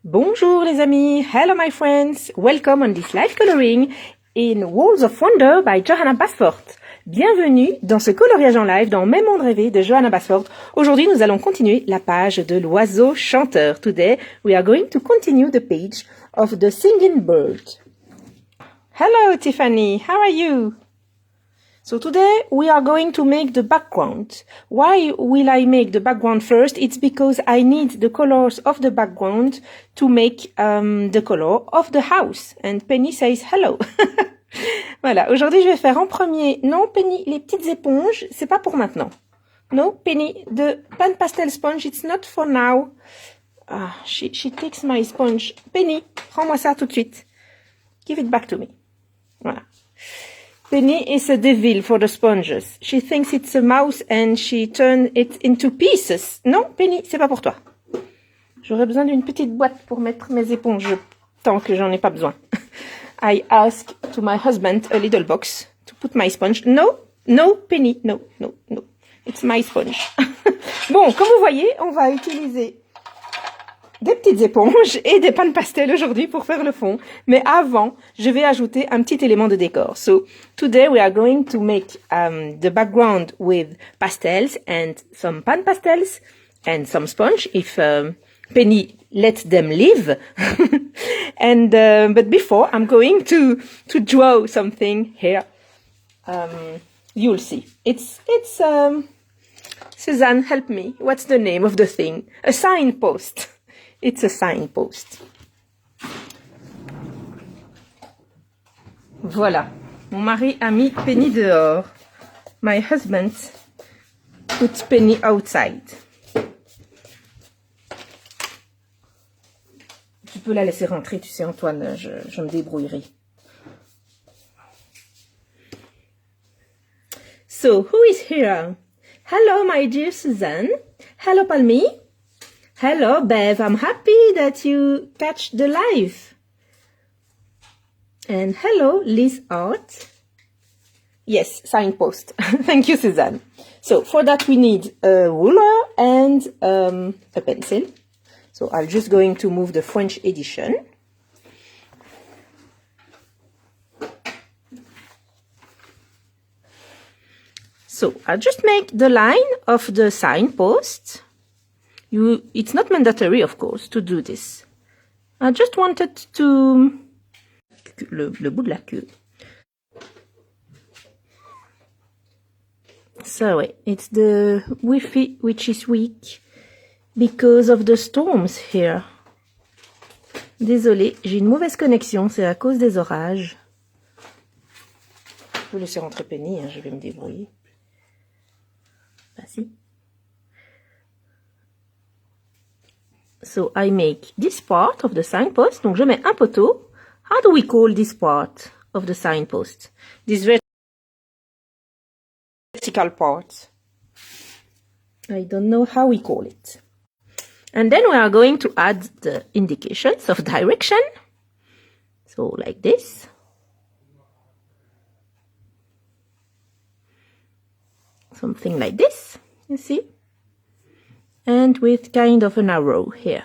Bonjour les amis, hello my friends, welcome on this live coloring in Walls of Wonder by Johanna Basford. Bienvenue dans ce coloriage en live dans Mes mondes rêvés de Johanna Basford. Aujourd'hui nous allons continuer la page de l'oiseau chanteur. Today we are going to continue the page of the singing bird. Hello Tiffany, how are you? So today we are going to make the background. Why will I make the background first? It's because I need the colors of the background to make the color of the house. And Penny says hello. Voilà, aujourd'hui je vais faire en premier, non Penny, les petites éponges, c'est pas pour maintenant. No, Penny, the pan pastel sponge, it's not for now. Ah, she takes my sponge. Penny, prends-moi ça tout de suite. Give it back to me. Voilà. Penny is a devil for the sponges. She thinks it's a mouse and she turns it into pieces. Non, Penny, c'est pas pour toi. J'aurais besoin d'une petite boîte pour mettre mes éponges tant que j'en ai pas besoin. I ask to my husband a little box to put my sponge. No, no, Penny, no. It's my sponge. Bon, comme vous voyez, on va utiliser des petites éponges et des pans pastel aujourd'hui pour faire le fond. Mais avant, je vais ajouter un petit élément de décor. So, today we are going to make the background with pastels and some pan pastels and some sponge if Penny let them live. And but before, I'm going to draw something here. You'll see. It's Suzanne, help me. What's the name of the thing? A signpost. It's a signpost. Voilà. Mon mari a mis Penny dehors. My husband put Penny outside. Tu peux la laisser rentrer, tu sais Antoine, je me débrouillerai. So, who is here? Hello, my dear Suzanne. Hello, Palmy. Hello, Bev. I'm happy that you catch the live. And hello, Liz Art. Yes, signpost. Thank you, Suzanne. So for that, we need a ruler and a pencil. So I'm just going to move the French edition. So I'll just make the line of the signpost. It's not mandatory, of course, to do this. I just wanted to... Le bout de la queue. So it's the Wi-Fi which is weak because of the storms here. Désolée, j'ai une mauvaise connexion, c'est à cause des orages. Je peux laisser rentrer Penny, hein, je vais me débrouiller. Vas-y. So I make this part of the signpost. Donc je mets un poteau. How do we call this part of the signpost? This vertical part. I don't know how we call it. And then we are going to add the indications of direction. So like this. Something like this, you see? And with kind of an arrow here.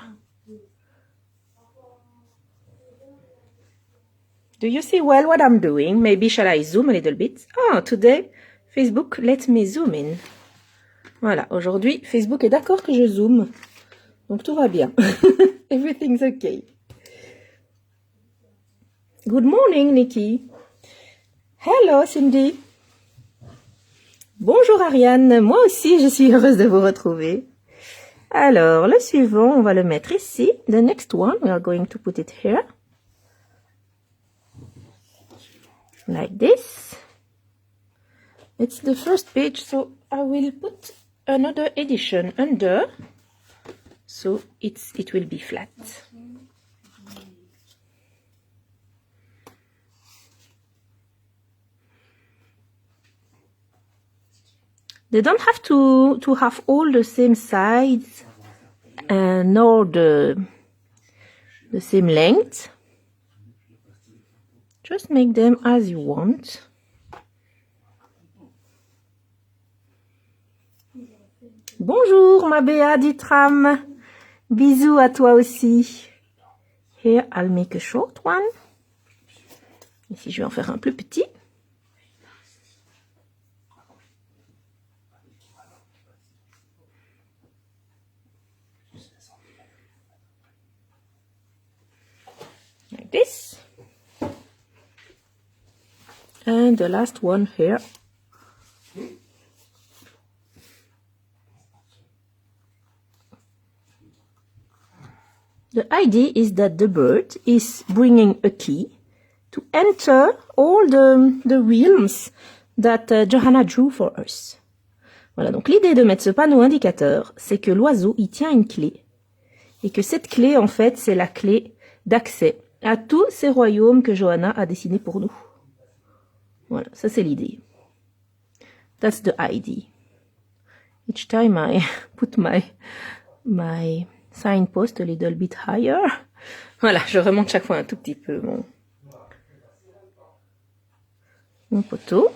Do you see well what I'm doing? Maybe shall I zoom a little bit? Oh, today Facebook let me zoom in. Voilà, aujourd'hui Facebook est d'accord que je zoome. Donc tout va bien. Everything's okay. Good morning, Nikki. Hello, Cindy. Bonjour, Ariane. Moi aussi, je suis heureuse de vous retrouver. Alors, le suivant, on va le mettre ici. The next one, we are going to put it here. Like this. It's the first page, so I will put another edition under. So it will be flat. They don't have to have all the same sides nor the same length. Just make them as you want. Bonjour ma Béa d'Itram. Bisous à toi aussi. Here I'll make a short one. Ici, je vais en faire un plus petit. Like this. And the last one here. The idea is that the bird is bringing a key to enter all the realms that Johanna drew for us. Voilà, donc l'idée de mettre ce panneau indicateur, c'est que l'oiseau, il tient une clé. Et que cette clé, en fait, c'est la clé d'accès à tous ces royaumes que Johanna a dessinés pour nous. Voilà, ça c'est l'idée. That's the idea. Each time I put my signpost a little bit higher. Voilà, je remonte chaque fois un tout petit peu mon poteau.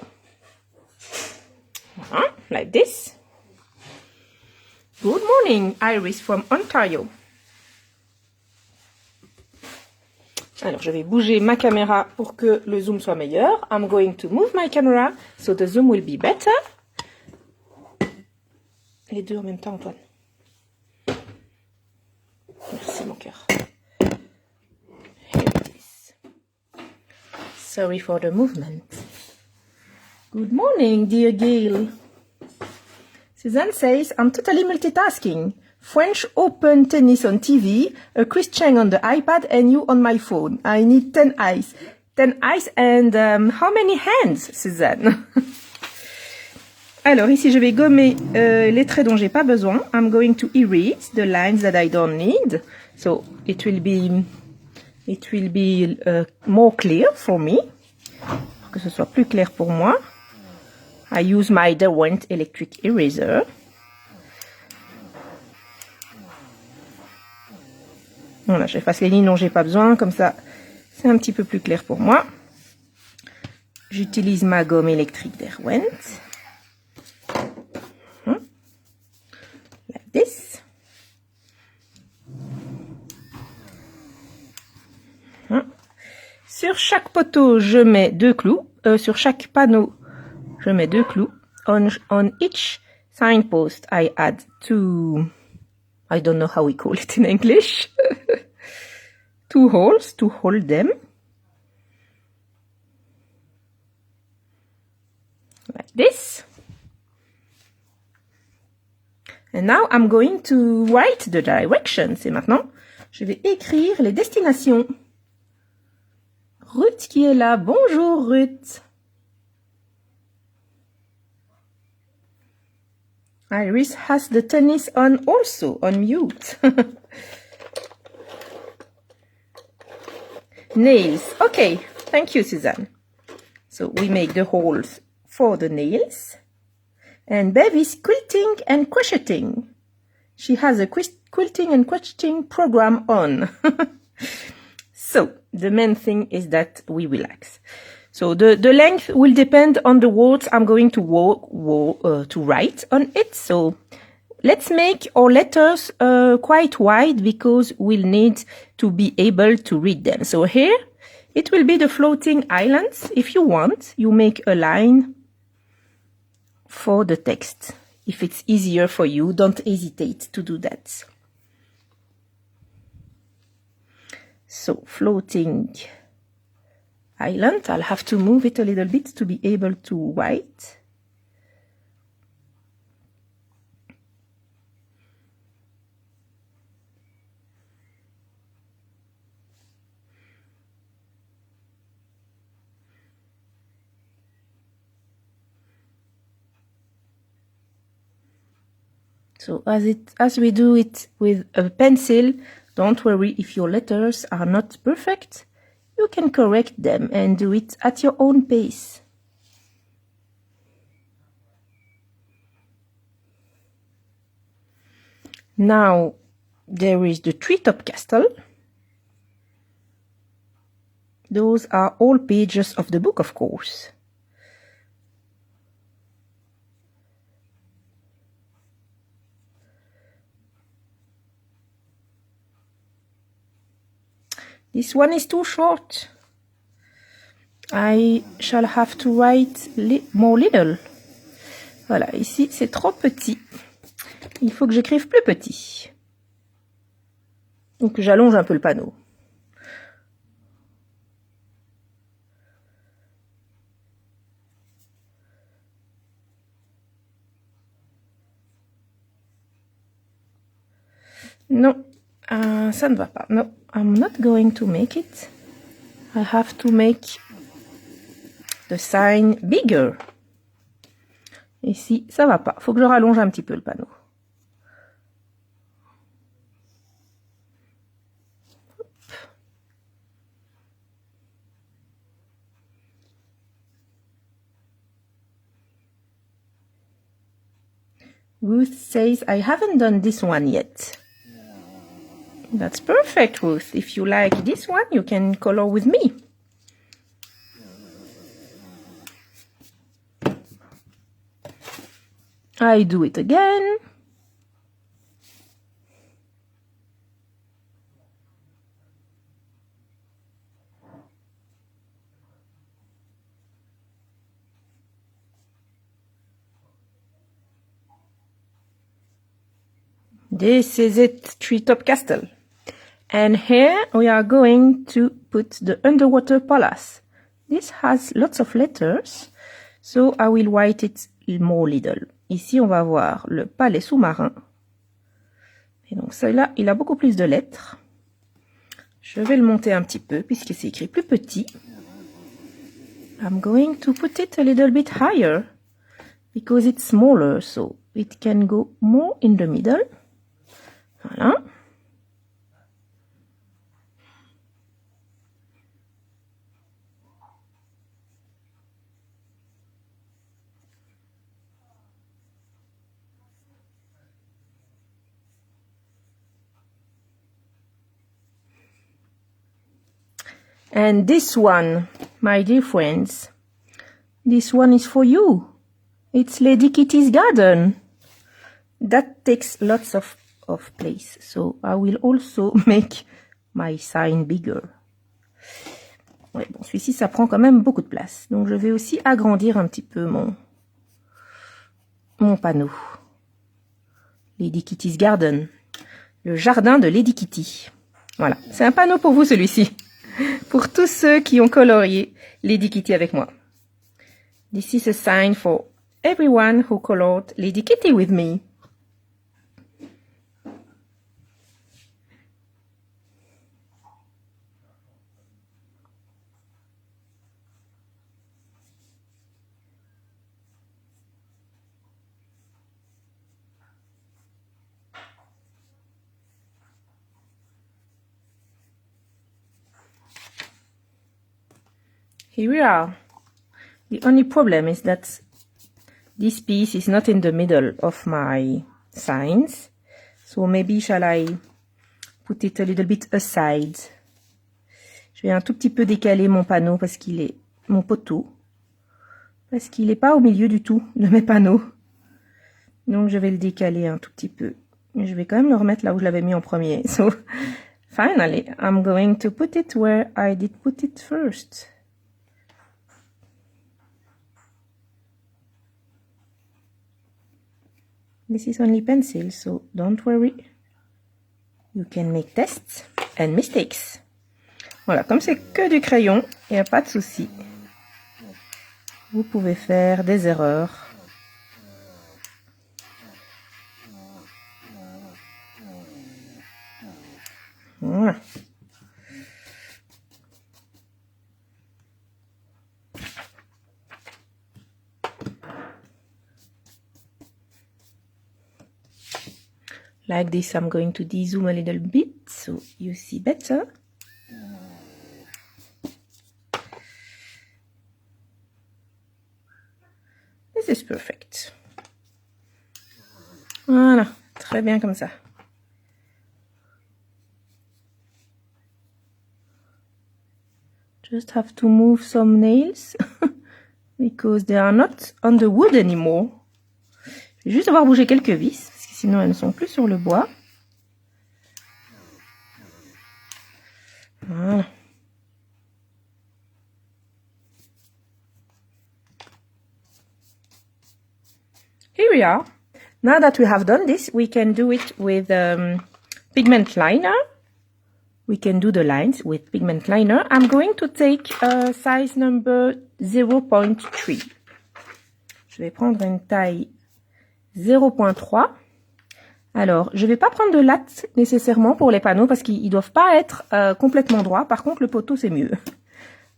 Voilà, like this. Good morning, Iris from Ontario. Alors, je vais bouger ma caméra pour que le zoom soit meilleur. I'm going to move my camera so the zoom will be better. Les deux en même temps, Antoine. Merci, mon cœur. Here it is. Sorry for the movement. Good morning, dear Gail. Suzanne says, I'm totally multitasking. French Open tennis on TV, a Chris Cheng on the iPad, and you on my phone. I need 10 eyes. 10 eyes and how many hands, Suzanne? Alors ici, je vais gommer les traits dont j'ai pas besoin. I'm going to erase the lines that I don't need. So it will be more clear for me. Pour que ce soit plus clair pour moi. I use my Derwent electric eraser. Voilà, j'efface les lignes dont j'ai pas besoin, comme ça, c'est un petit peu plus clair pour moi. J'utilise ma gomme électrique Derwent. Like this. Sur chaque poteau, je mets 2 clous. Sur chaque panneau, je mets 2 clous. On each signpost, I add 2... I don't know how we call it in English. 2 holes to hold them. Like this. And now I'm going to write the directions. Et maintenant, je vais écrire les destinations. Ruth qui est là. Bonjour Ruth. Iris has the tennis on also, on mute. Nails. Okay, thank you, Suzanne. So we make the holes for the nails. And Bev is quilting and crocheting. She has a quilting and crocheting program on. So the main thing is that we relax. So the length will depend on the words I'm going to write on it. So let's make our letters quite wide because we'll need to be able to read them. So here it will be the floating islands. If you want, you make a line for the text. If it's easier for you, don't hesitate to do that. So floating island, I'll have to move it a little bit to be able to write. So as we do it with a pencil, don't worry if your letters are not perfect. You can correct them and do it at your own pace. Now there is the treetop castle. Those are all pages of the book, of course. This one is too short. I shall have to write more little. Voilà, ici c'est trop petit. Il faut que j'écrive plus petit. Donc j'allonge un peu le panneau. Non, ça ne va pas. No, I'm not going to make it. I have to make the sign bigger. Ici, ça va pas. Faut que je rallonge un petit peu le panneau. Ruth says, I haven't done this one yet. That's perfect, Ruth. If you like this one, you can color with me. I do it again. This is it, Treetop Castle. And here we are going to put the underwater palace. This has lots of letters, so I will write it more little. Ici, on va voir le palais sous-marin. Et donc, celui-là, il a beaucoup plus de lettres. Je vais le monter un petit peu, puisque c'est écrit plus petit. I'm going to put it a little bit higher, because it's smaller, so it can go more in the middle. Voilà. And this one, my dear friends, this one is for you. It's Lady Kitty's garden. That takes lots of place, so I will also make my sign bigger. Ouais, bon, celui-ci, ça prend quand même beaucoup de place. Donc, je vais aussi agrandir un petit peu mon panneau. Lady Kitty's garden. Le jardin de Lady Kitty. Voilà, c'est un panneau pour vous, celui-ci. Pour tous ceux qui ont colorié Lady Kitty avec moi. This is a sign for everyone who colored Lady Kitty with me. Here we are. The only problem is that this piece is not in the middle of my signs. So maybe shall I put it a little bit aside. Je vais un tout petit peu décaler mon panneau parce qu'il est mon poteau. Parce qu'il n'est pas au milieu du tout de mes panneaux. Donc je vais le décaler un tout petit peu. Mais je vais quand même le remettre là où je l'avais mis en premier. So finally, I'm going to put it where I did put it first. This is only pencil, so don't worry. You can make tests and mistakes. Voilà, comme c'est que du crayon, il n'y a pas de souci. Vous pouvez faire des erreurs. Voilà. Like this, I'm going to de-zoom a little bit so you see better. This is perfect. Voilà, très bien comme ça. Just have to move some nails because they are not on the wood anymore. Je vais juste devoir bouger quelques vis. Sinon, elles ne sont plus sur le bois. Voilà. Here we are. Now that we have done this, we can do it with pigment liner. We can do the lines with pigment liner. I'm going to take size number 0.3. Je vais prendre une taille 0.3. Alors, je vais pas prendre de latte nécessairement pour les panneaux parce qu'ils doivent pas être complètement droits. Par contre, le poteau, c'est mieux.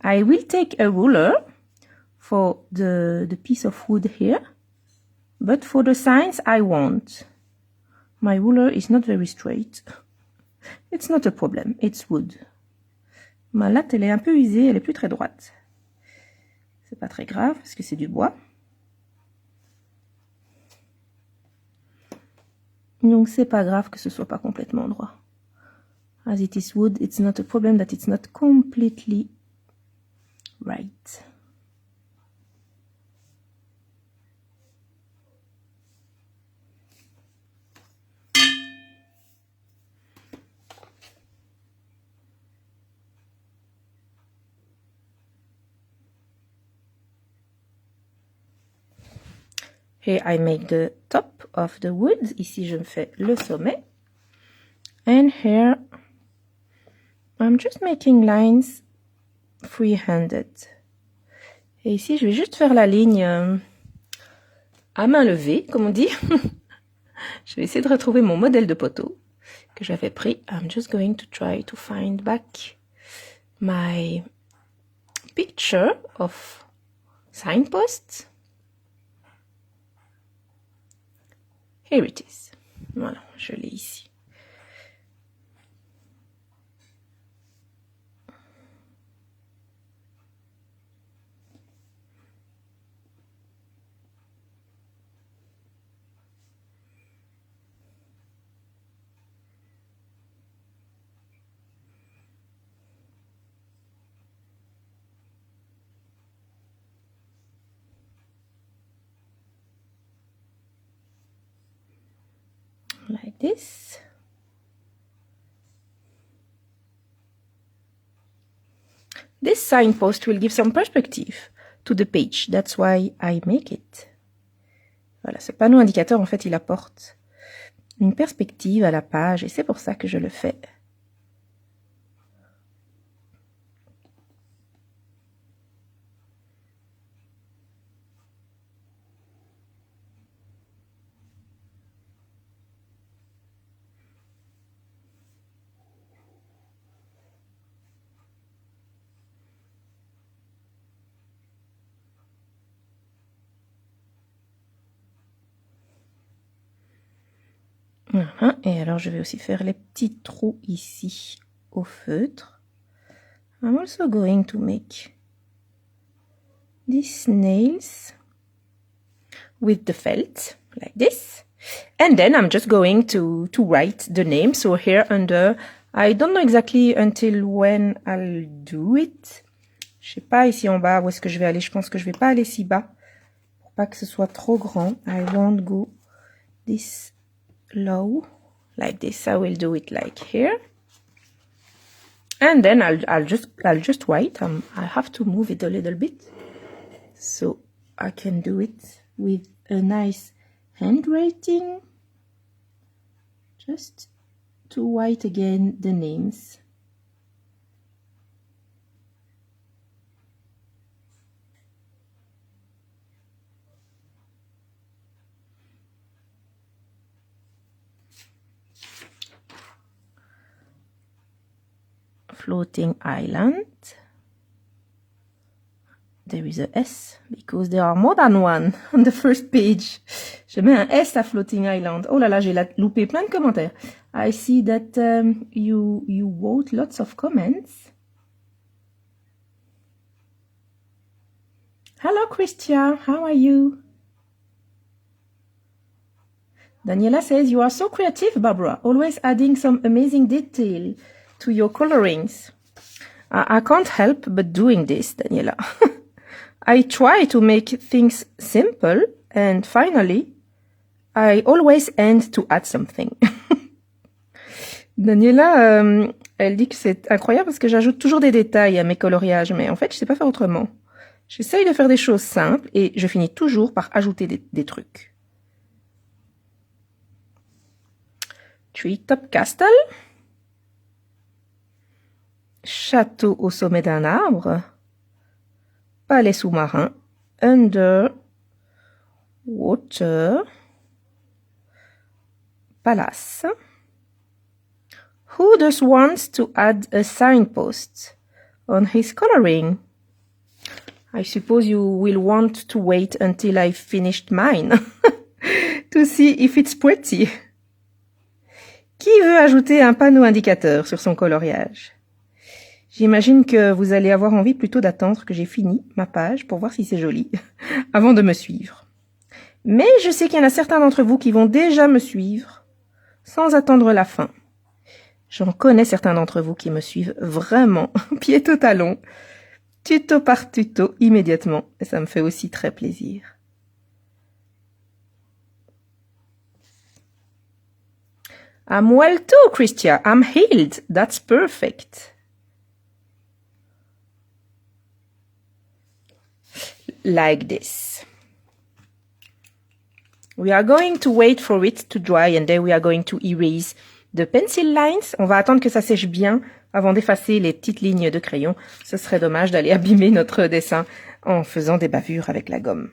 I will take a ruler for the piece of wood here. But for the signs, I won't. My ruler is not very straight. It's not a problem, it's wood. Ma latte, elle est un peu usée, elle est plus très droite. C'est pas très grave, parce que c'est du bois. Donc c'est pas grave que ce soit pas complètement droit. As it is wood, it's not a problem that it's not completely right. Here I make the top of the wood. Ici, je me fais le sommet. And here, I'm just making lines free-handed. Et ici, je vais juste faire la ligne à main levée, comme on dit. Je vais essayer de retrouver mon modèle de poteau que j'avais pris. I'm just going to try to find back my picture of signposts. Here it is. Voilà, je l'ai ici. Like this. This signpost will give some perspective to the page. That's why I make it. Voilà, ce panneau indicateur, en fait, il apporte une perspective à la page et c'est pour ça que je le fais. Voilà. Et alors, je vais aussi faire les petits trous ici au feutre. I'm also going to make these nails with the felt, like this. And then I'm just going to write the name. So here under, I don't know exactly until when I'll do it. Je sais pas ici en bas où est-ce que je vais aller. Je pense que je vais pas aller si bas pour pas que ce soit trop grand. I won't go this low like this. I will do it like here. And then I'll just write. I have to move it a little bit so I can do it with a nice handwriting. Just to write again the names. Floating island. There is a S because there are more than one on the first page. Je mets un S à Floating Island. Oh là là, j'ai loupé plein de commentaires. I see that you wrote lots of comments. Hello, Christia. How are you? Daniela says, you are so creative, Barbara, always adding some amazing detail to your colorings. I can't help but doing this, Daniela. I try to make things simple, and finally, I always end to add something. Daniela, Elle dit que c'est incroyable parce que j'ajoute toujours des détails à mes coloriages, mais en fait, je sais pas faire autrement. J'essaye de faire des choses simples et je finis toujours par ajouter des trucs. Treetop Castle. Château au sommet d'un arbre. Palais sous-marin. Under water. Palace. Who does want to add a signpost on his coloring? I suppose you will want to wait until I've finished mine to see if it's pretty. Qui veut ajouter un panneau indicateur sur son coloriage? J'imagine que vous allez avoir envie plutôt d'attendre que j'ai fini ma page pour voir si c'est joli avant de me suivre. Mais je sais qu'il y en a certains d'entre vous qui vont déjà me suivre sans attendre la fin. J'en connais certains d'entre vous qui me suivent vraiment pied au talon, tuto par tuto immédiatement, et ça me fait aussi très plaisir. I'm well too, Christia. I'm healed. That's perfect. Like this. We are going to wait for it to dry and then we are going to erase the pencil lines. On va attendre que ça sèche bien avant d'effacer les petites lignes de crayon. Ce serait dommage d'aller abîmer notre dessin en faisant des bavures avec la gomme.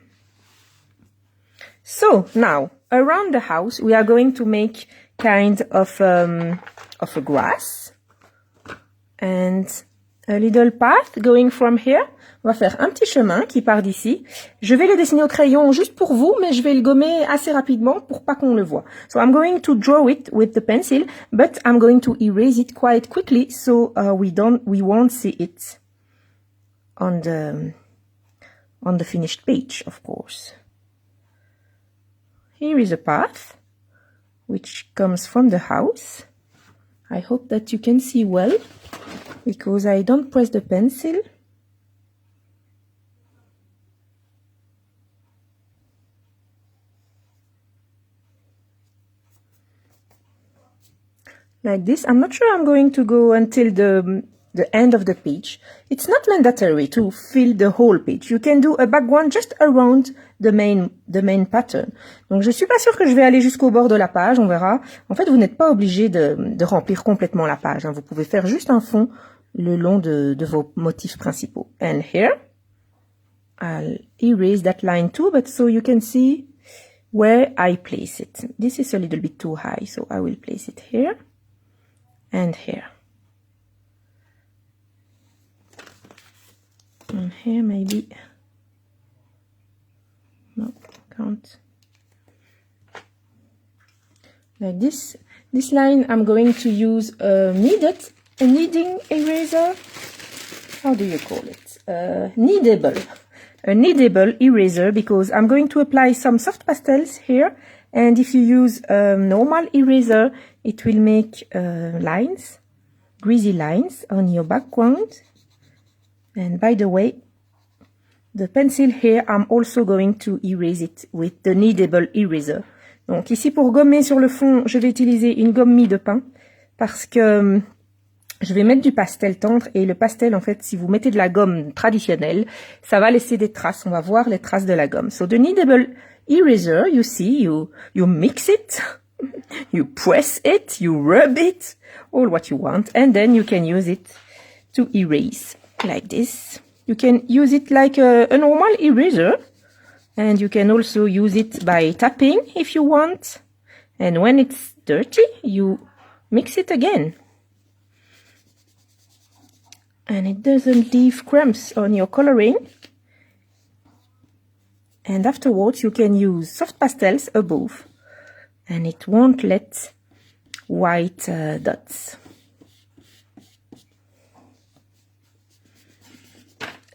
So, now, around the house, we are going to make kind of a grass and a little path going from here. On va faire un petit chemin qui part d'ici. Je vais le dessiner au crayon juste pour vous, mais je vais le gommer assez rapidement pour pas qu'on le voit. So I'm going to draw it with the pencil, but I'm going to erase it quite quickly so we won't see it on the finished page, of course. Here is a path which comes from the house. I hope that you can see well because I don't press the pencil. Like this. I'm not sure I'm going to go until the end of the page. It's not mandatory to fill the whole page. You can do a background just around the main pattern. Donc je suis pas sûre que je vais aller jusqu'au bord de la page, on verra. En fait, vous n'êtes pas obligé de remplir complètement la page, hein. Vous pouvez faire juste un fond le long de vos motifs principaux. And here, I'll erase that line too, but so you can see where I place it. This is a little bit too high, so I will place it here. And here. And here maybe. No, can't. Like this. This line I'm going to use a kneading eraser. How do you call it? Kneadable. A kneadable eraser because I'm going to apply some soft pastels here. And if you use a normal eraser, it will make lines, greasy lines on your background. And by the way, the pencil here, I'm also going to erase it with the kneadable eraser. Donc ici, pour gommer sur le fond, je vais utiliser une gomme mie de pain parce que je vais mettre du pastel tendre et le pastel, en fait, si vous mettez de la gomme traditionnelle, ça va laisser des traces. On va voir les traces de la gomme. So the kneadable eraser, you see, you mix it, you press it, you rub it, all what you want, and then you can use it to erase like this. You can use it like a normal eraser, and you can also use it by tapping if you want. And when it's dirty, you mix it again. And it doesn't leave crumbs on your coloring. And afterwards, you can use soft pastels above, and it won't let white dots.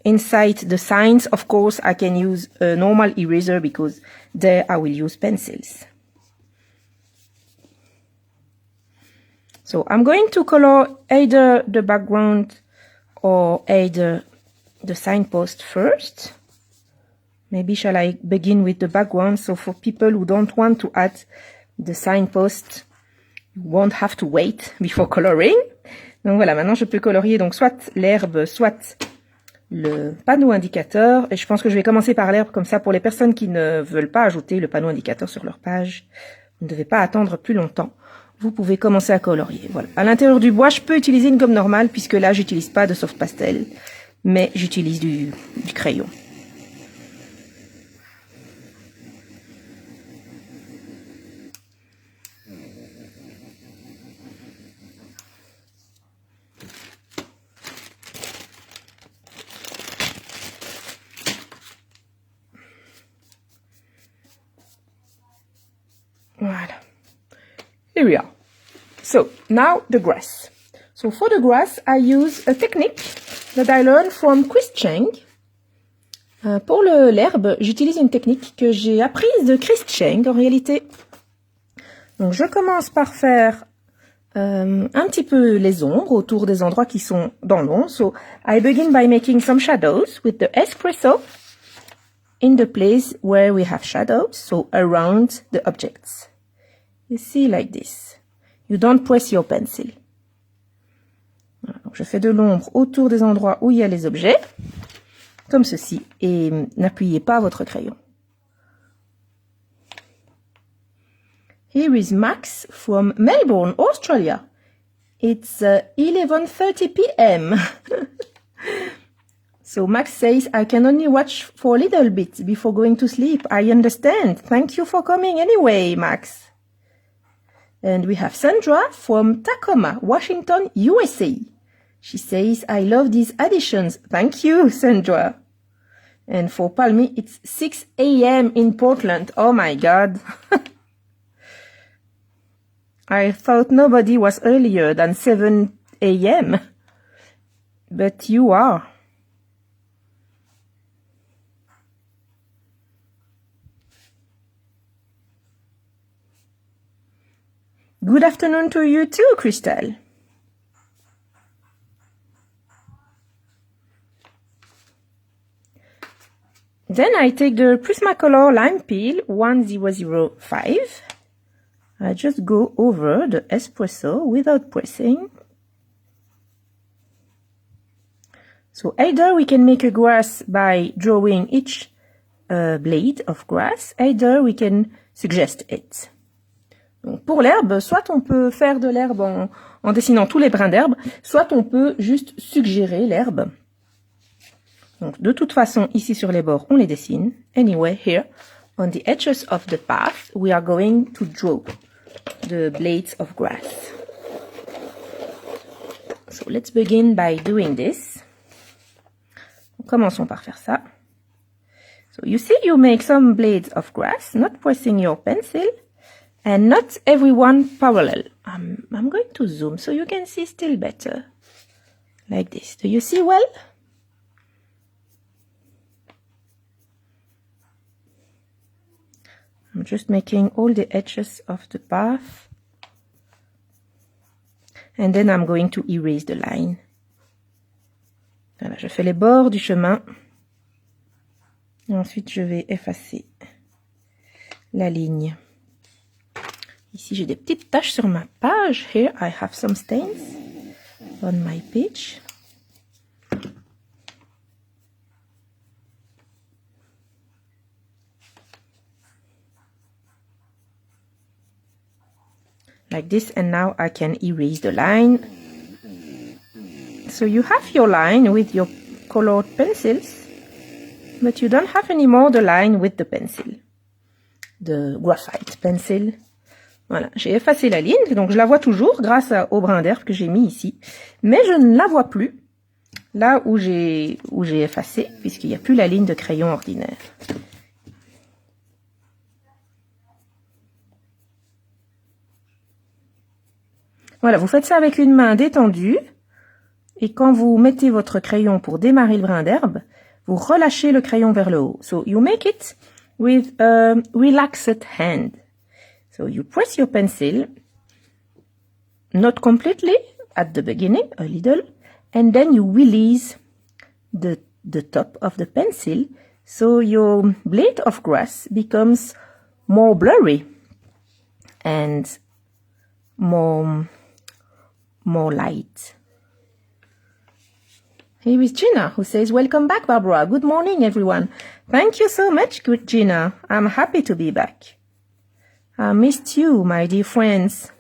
Inside the signs, of course, I can use a normal eraser because there I will use pencils. So I'm going to color either the background or either the signpost first. Maybe shall I begin with the background, so for people who don't want to add the signpost, you won't have to wait before coloring. Donc voilà, maintenant je peux colorier donc soit l'herbe, soit le panneau indicateur. Et je pense que je vais commencer par l'herbe, comme ça pour les personnes qui ne veulent pas ajouter le panneau indicateur sur leur page, vous ne devez pas attendre plus longtemps. Vous pouvez commencer à colorier. Voilà. À l'intérieur du bois, je peux utiliser une gomme normale puisque là, j'utilise pas de soft pastel, mais j'utilise du crayon. Voilà. Here we are. So, now the grass. So, for the grass, I use a technique that I learned from Chris Cheng. Pour l'herbe, j'utilise une technique que j'ai apprise de Chris Cheng, en réalité. Donc, je commence par faire un petit peu les ombres autour des endroits qui sont dans l'ombre. So, I begin by making some shadows with the espresso in the place where we have shadows, so around the objects. You see, like this. You don't press your pencil. Voilà, donc je fais de l'ombre autour des endroits où il y a les objets, comme ceci, et n'appuyez pas votre crayon. Here is Max from Melbourne, Australia. It's 11:30 p.m. So Max says, I can only watch for a little bit before going to sleep. I understand. Thank you for coming anyway, Max. And we have Sandra from Tacoma, Washington, USA. She says, I love these additions. Thank you, Sandra. And for Palmy, it's 6 a.m. in Portland. Oh my God. I thought nobody was earlier than 7 a.m. But you are. Good afternoon to you too, Crystal. Then I take the Prismacolor Lime Peel 1005. I just go over the espresso without pressing. So either we can make a grass by drawing each blade of grass, either we can suggest it. Donc pour l'herbe, soit on peut faire de l'herbe en dessinant tous les brins d'herbe, soit on peut juste suggérer l'herbe. Donc de toute façon, ici sur les bords, on les dessine. Anyway, here, on the edges of the path, we are going to draw the blades of grass. So let's begin by doing this. Commençons par faire ça. So you see, you make some blades of grass, not pressing your pencil. And not everyone parallel. I'm going to zoom so you can see still better. Like this. Do you see well? I'm just making all the edges of the path. And then I'm going to erase the line. Voilà, je fais les bords du chemin. Et ensuite, je vais effacer la ligne. Ici, j'ai des petites taches sur ma page. Here, I have some stains on my page. Like this, and now I can erase the line. So you have your line with your colored pencils, but you don't have anymore the line with the pencil, the graphite pencil. Voilà, j'ai effacé la ligne, donc je la vois toujours grâce au brin d'herbe que j'ai mis ici. Mais je ne la vois plus là où j'ai effacé, puisqu'il n'y a plus la ligne de crayon ordinaire. Voilà, vous faites ça avec une main détendue. Et quand vous mettez votre crayon pour démarrer le brin d'herbe, vous relâchez le crayon vers le haut. So you make it with a relaxed hand. So you press your pencil, not completely, at the beginning, a little, and then you release the top of the pencil, so your blade of grass becomes more blurry and more light. Here is Gina, who says, welcome back, Barbara. Good morning, everyone. Thank you so much, good Gina. I'm happy to be back. I missed you, my dear friends.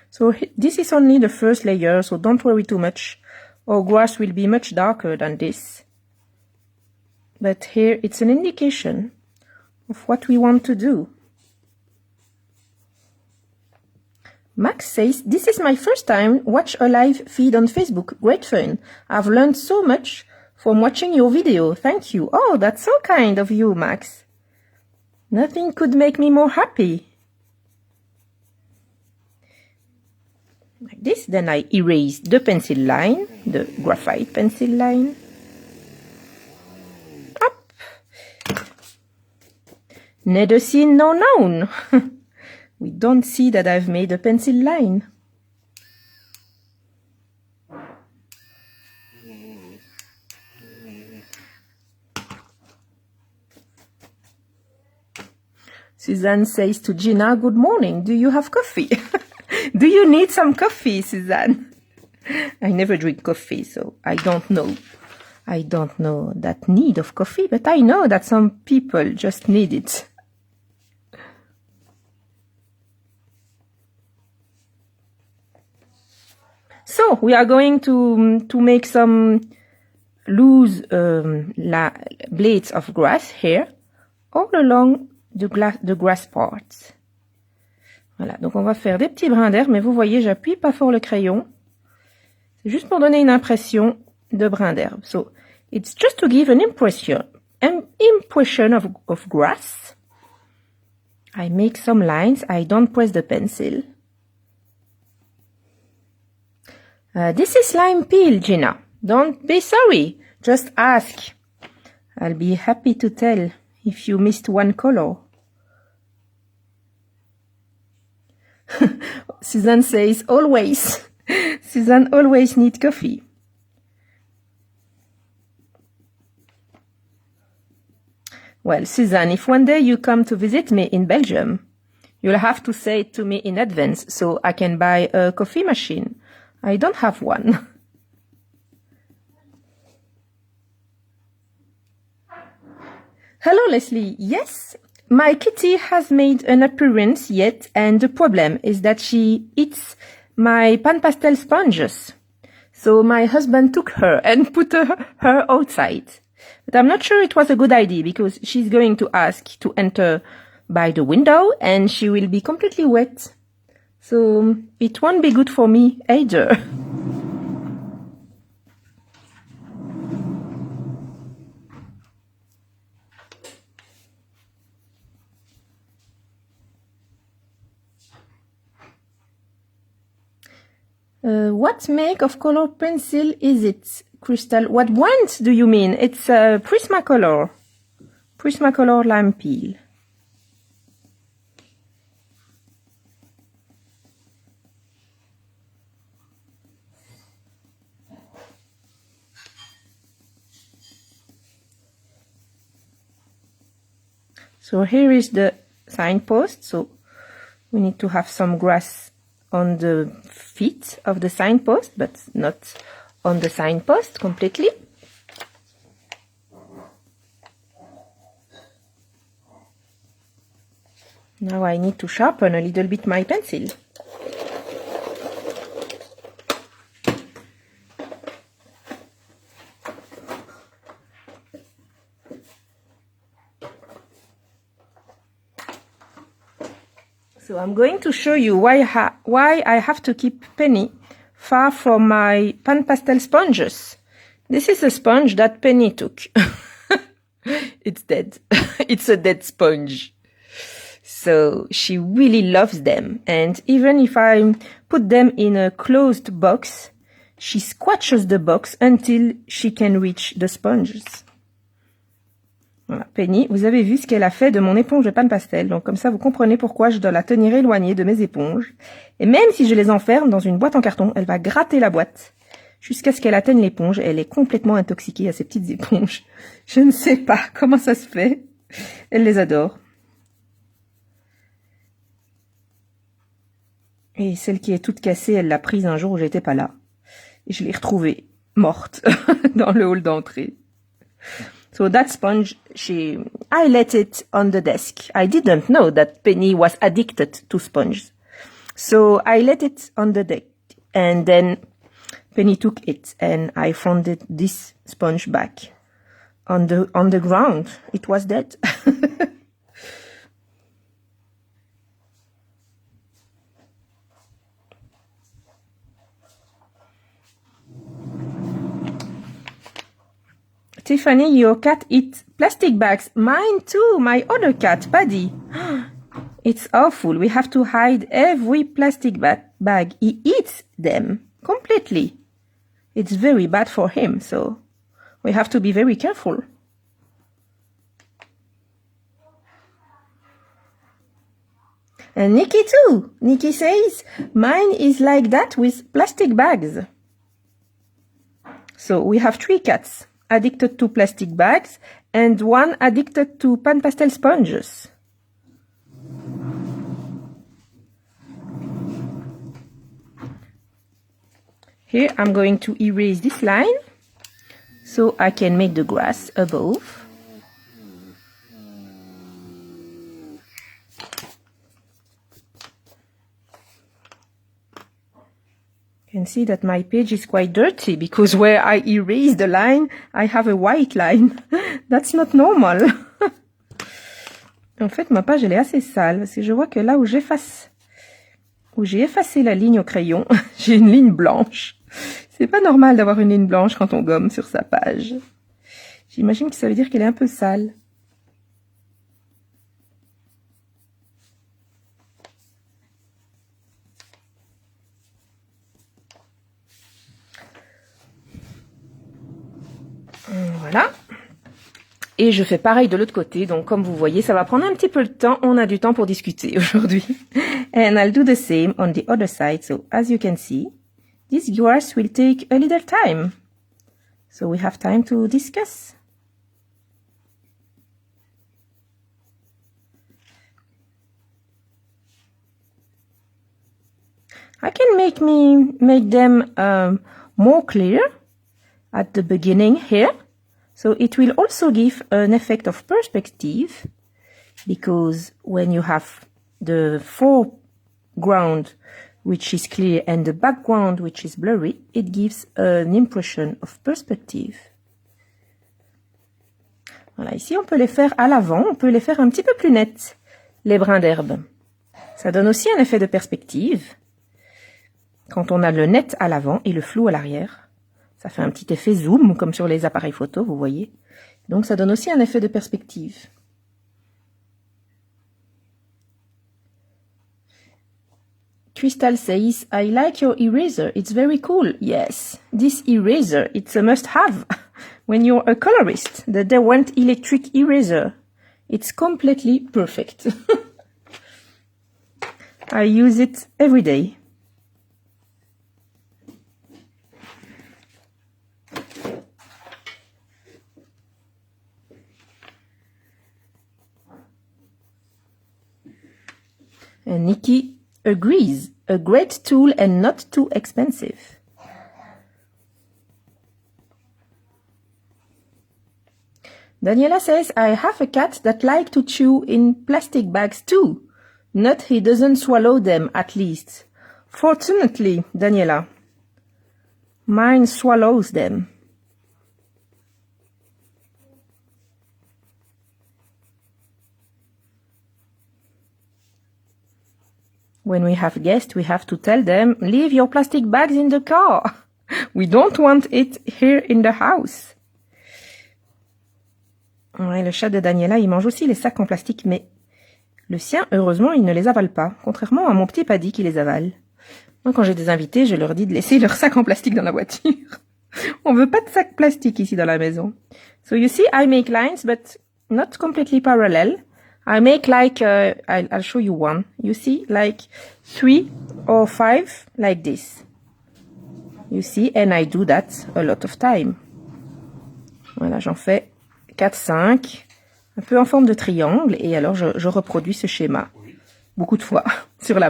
So this is only the first layer, so don't worry too much. Our grass will be much darker than this. But here it's an indication of what we want to do. Max says, this is my first time watch a live feed on Facebook. Great fun. I've learned so much from watching your video. Thank you. Oh, that's so kind of you, Max. Nothing could make me more happy. Like this, then I erase the pencil line, the graphite pencil line. Up. Neither seen nor known. We don't see that I've made a pencil line. Suzanne says to Gina, good morning, do you have coffee? Do you need some coffee, Suzanne? I never drink coffee, so I don't know. I don't know that need of coffee, but I know that some people just need it. So we are going to make some loose blades of grass here, all along the grass parts. Voilà, donc on va faire des petits brins d'herbe, mais vous voyez, j'appuie pas fort le crayon. C'est juste pour donner une impression de brin d'herbe. So it's just to give an impression of grass. I make some lines. I don't press the pencil. This is lime peel, Gina. Don't be sorry. Just ask. I'll be happy to tell if you missed one color. Suzanne says, always. Suzanne always needs coffee. Well, Suzanne, if one day you come to visit me in Belgium, you'll have to say it to me in advance so I can buy a coffee machine. I don't have one. Hello, Leslie. Yes, my kitty has made an appearance yet, and the problem is that she eats my pan pastel sponges. So my husband took her and put her outside. But I'm not sure it was a good idea because she's going to ask to enter by the window and she will be completely wet. So it won't be good for me either. What make of color pencil is it, Crystal? What brand do you mean? It's Prismacolor. Prismacolor lime peel. So here is the signpost. So we need to have some grass on the feet of the signpost, but not on the signpost completely. Now I need to sharpen a little bit my pencil. So I'm going to show you why I have to keep Penny far from my pan pastel sponges. This is a sponge that Penny took. It's dead. It's a dead sponge. So she really loves them. And even if I put them in a closed box, she scratches the box until she can reach the sponges. Voilà, Penny, vous avez vu ce qu'elle a fait de mon éponge de pan pastel. Donc comme ça, vous comprenez pourquoi je dois la tenir éloignée de mes éponges. Et même si je les enferme dans une boîte en carton, elle va gratter la boîte jusqu'à ce qu'elle atteigne l'éponge. Elle est complètement intoxiquée à ces petites éponges. Je ne sais pas comment ça se fait. Elle les adore. Et celle qui est toute cassée, elle l'a prise un jour où j'étais pas là. Et je l'ai retrouvée morte dans le hall d'entrée. So that sponge, I let it on the desk. I didn't know that Penny was addicted to sponges. So I let it on the deck. And then Penny took it and I found this sponge back on the ground. It was dead. Tiffany, your cat eats plastic bags. Mine too, my other cat, Paddy. It's awful. We have to hide every plastic bag. He eats them completely. It's very bad for him, so we have to be very careful. And Nikki too. Nikki says, mine is like that with plastic bags. So we have 3 cats addicted to plastic bags and 1 addicted to pan pastel sponges. Here I'm going to erase this line so I can make the grass above. You can see that my page is quite dirty because where I erase the line, I have a white line. That's not normal. En fait, ma page, elle est assez sale parce que je vois que là où j'ai effacé la ligne au crayon, j'ai une ligne blanche. C'est pas normal d'avoir une ligne blanche quand on gomme sur sa page. J'imagine que ça veut dire qu'elle est un peu sale. Voilà. Et je fais pareil de l'autre côté. Donc, comme vous voyez, ça va prendre un petit peu de temps. On a du temps pour discuter aujourd'hui. And I'll do the same on the other side. So, as you can see, this grass will take a little time. So, we have time to discuss. I can make them more clear at the beginning here. So it will also give an effect of perspective because when you have the foreground which is clear and the background which is blurry, it gives an impression of perspective. Voilà, ici on peut les faire à l'avant, on peut les faire un petit peu plus nets, les brins d'herbe. Ça donne aussi un effet de perspective quand on a le net à l'avant et le flou à l'arrière. Ça fait un petit effet zoom, comme sur les appareils photo, vous voyez. Donc, ça donne aussi un effet de perspective. Crystal says, I like your eraser. It's very cool. Yes, this eraser, it's a must-have when you're a colorist. The Derwent electric eraser. It's completely perfect. I use it every day. And Nikki agrees, a great tool and not too expensive. Daniela says, I have a cat that likes to chew in plastic bags too. Not he doesn't swallow them, at least. Fortunately, Daniela, mine swallows them. When we have guests, we have to tell them, leave your plastic bags in the car. We don't want it here in the house. Ouais, le chat de Daniela, il mange aussi les sacs en plastique, mais le sien, heureusement, il ne les avale pas, contrairement à mon petit Paddy qui les avale. Moi, quand j'ai des invités, je leur dis de laisser leurs sacs en plastique dans la voiture. On veut pas de sacs plastiques ici dans la maison. So you see, I make lines, but not completely parallel. I make like, I'll show you one. You see, like 3 or 5, like this. You see, and I do that a lot of time. Voilà, j'en fais 4, 5, un peu en forme de triangle, et alors je reproduis ce schéma beaucoup de fois,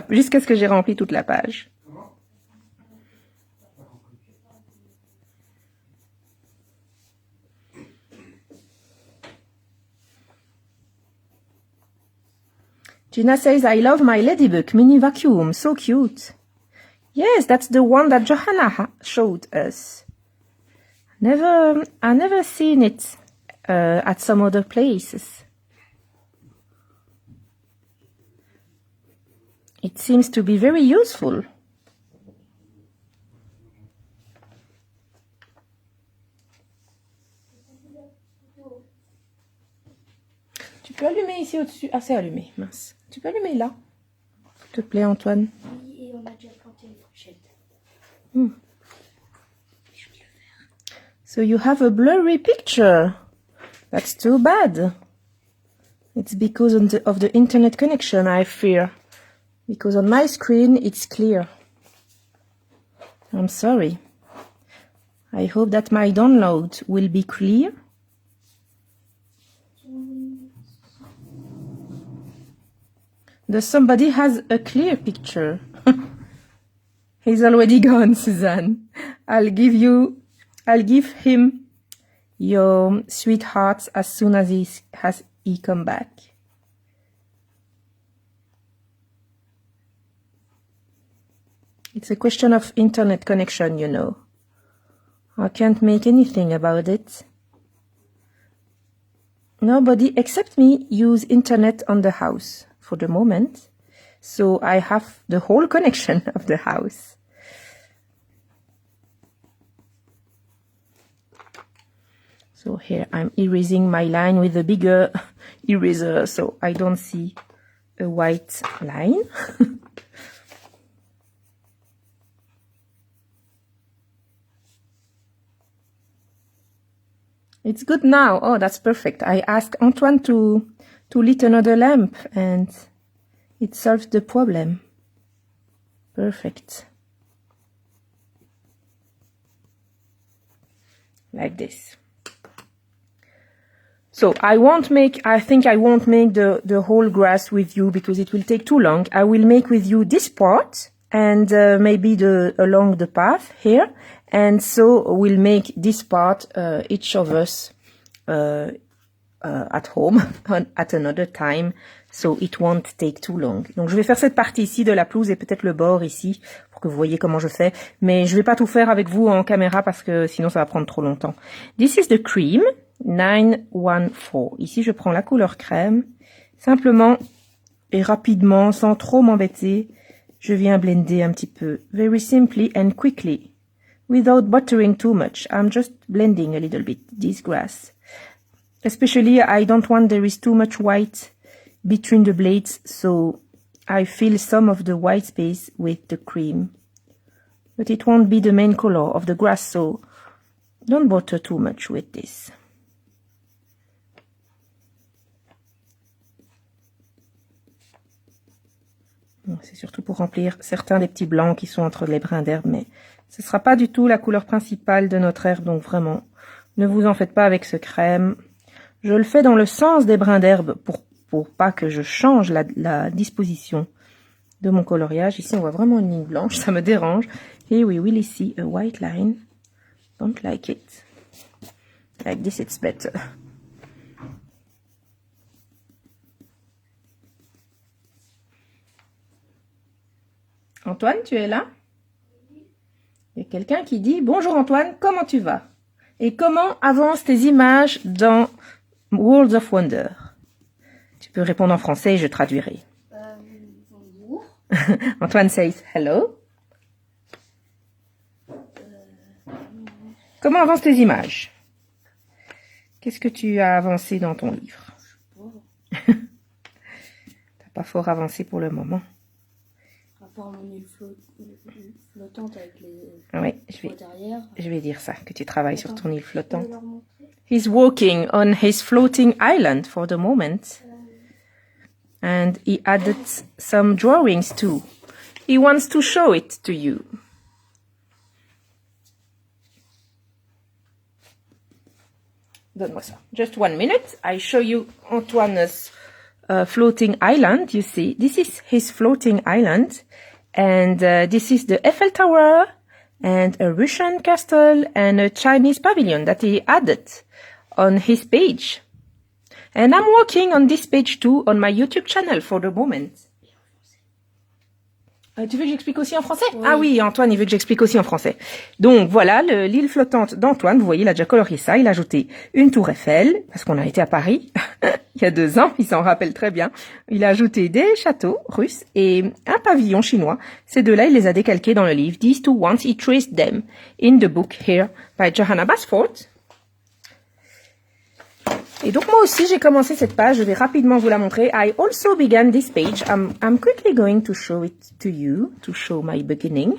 jusqu'à ce que j'ai rempli toute la page. Gina says, I love my Ladybug mini vacuum, so cute. Yes, that's the one that Johanna showed us. I never seen it at some other places. It seems to be very useful. Tu peux allumer ici au-dessus. Ah, c'est allumé, mince. Tu peux allumer là, s'il te plaît, Antoine. Oui, et on a déjà planté une fourchette. So you have a blurry picture. That's too bad. It's because of the internet connection, I fear. Because on my screen, it's clear. I'm sorry. I hope that my download will be clear. Does somebody has a clear picture? He's already gone, Suzanne. I'll give him your sweethearts as soon as he come back. It's a question of internet connection, you know. I can't make anything about it. Nobody except me use internet on the house for the moment. So I have the whole connection of the house. So here I'm erasing my line with a bigger eraser so I don't see a white line. It's good now. Oh, that's perfect. I asked Antoine to lit another lamp and it solved the problem. Perfect. Like this. So I think I won't make the whole grass with you because it will take too long. I will make with you this part and maybe along the path here. And so we'll make this part, each of us, at home at another time. So it won't take too long. Donc je vais faire cette partie ici de la pelouse et peut-être le bord ici pour que vous voyez comment je fais. Mais je vais pas tout faire avec vous en caméra parce que sinon ça va prendre trop longtemps. This is the cream 914. Ici je prends la couleur crème. Simplement et rapidement, sans trop m'embêter, je viens blender un petit peu. Very simply and quickly. Without buttering too much. I'm just blending a little bit this grass. Especially I don't want there is too much white between the blades, so I fill some of the white space with the cream. But it won't be the main color of the grass, so don't butter too much with this. C'est surtout pour remplir certains des petits blancs qui sont entre les brins d'herbe, mais ce ne sera pas du tout la couleur principale de notre herbe, donc vraiment, ne vous en faites pas avec ce crème. Je le fais dans le sens des brins d'herbe pour pas que je change la disposition de mon coloriage. Ici, on voit vraiment une ligne blanche, ça me dérange. Here we will see a white line. Don't like it. Like this, it's better. Antoine, tu es là? Il y a quelqu'un qui dit « Bonjour Antoine, comment tu vas? Et comment avancent tes images dans Worlds of Wonder ?» Tu peux répondre en français et je traduirai. Bonjour. Antoine says « Hello ». Comment avancent tes images? Qu'est-ce que tu as avancé dans ton livre? T'as pas fort avancé pour le moment. À part mon île flottante avec les oui, je vais dire ça, que tu travailles sur ton île flottante. He's working on his floating island for the moment. And he added some drawings too. He wants to show it to you. Donne-moi ça. Just 1 minute. I show you Antoine's floating island. You see, this is his floating island. And this is the Eiffel Tower and a Russian castle and a Chinese pavilion that he added on his page. And I'm working on this page too on my YouTube channel for the moment. Tu veux que j'explique aussi en français? Oui. Ah oui, Antoine, il veut que j'explique aussi en français. Donc voilà, l'île flottante d'Antoine, vous voyez, il a déjà colorié ça, il a ajouté une tour Eiffel, parce qu'on a été à Paris il y a 2 ans, il s'en rappelle très bien. Il a ajouté des châteaux russes et un pavillon chinois. Ces deux-là, il les a décalqués dans le livre. These two ones, he traced them in the book here by Johanna Basford. Et donc moi aussi j'ai commencé cette page, je vais rapidement vous la montrer. I also began this page. I'm quickly going to show it to you, to show my beginning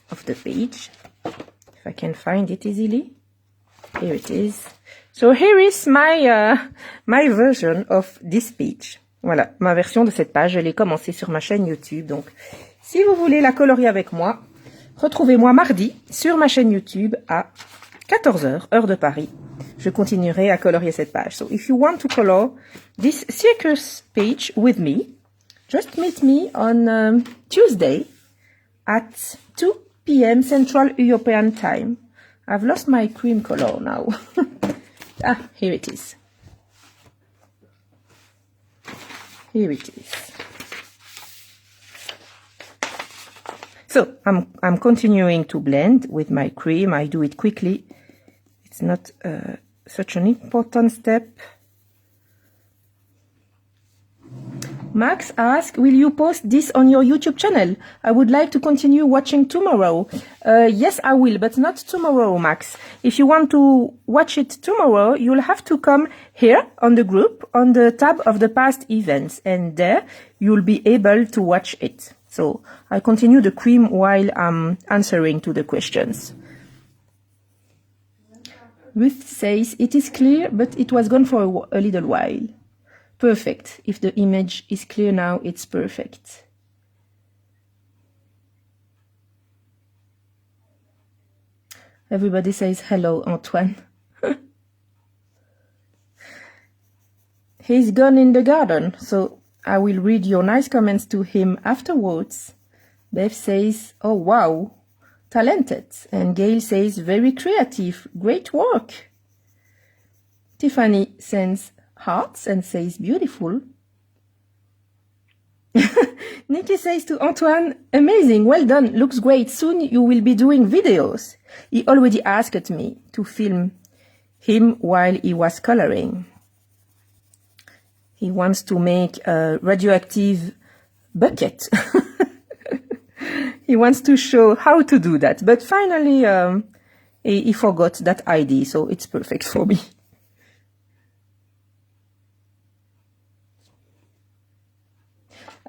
of the page. If I can find it easily. Here it is. So here is my version of this page. Voilà, ma version de cette page, je l'ai commencée sur ma chaîne YouTube. Donc si vous voulez la colorier avec moi, retrouvez-moi mardi sur ma chaîne YouTube à 14h, heure de Paris. Je continuerai à colorier cette page. So if you want to color this circus page with me, just meet me on Tuesday at 2 p.m. Central European Time. I've lost my cream color now. Here it is. Here it is. So I'm continuing to blend with my cream. I do it quickly. It's not such an important step. Max asked, will you post this on your YouTube channel? I would like to continue watching tomorrow. Yes, I will, but not tomorrow, Max. If you want to watch it tomorrow, you'll have to come here on the group, on the tab of the past events, and there you'll be able to watch it. So I continue the cream while I'm answering to the questions. Ruth says, it is clear, but it was gone for a little while. Perfect. If the image is clear now, it's perfect. Everybody says hello, Antoine. He's gone in the garden, so I will read your nice comments to him afterwards. Bev says, oh wow, talented. And Gail says, very creative, great work. Tiffany sends hearts and says, beautiful. Nikki says to Antoine, amazing, well done, looks great. Soon you will be doing videos. He already asked me to film him while he was coloring. He wants to make a radioactive bucket. He wants to show how to do that. But finally, he forgot that idea, so it's perfect for me.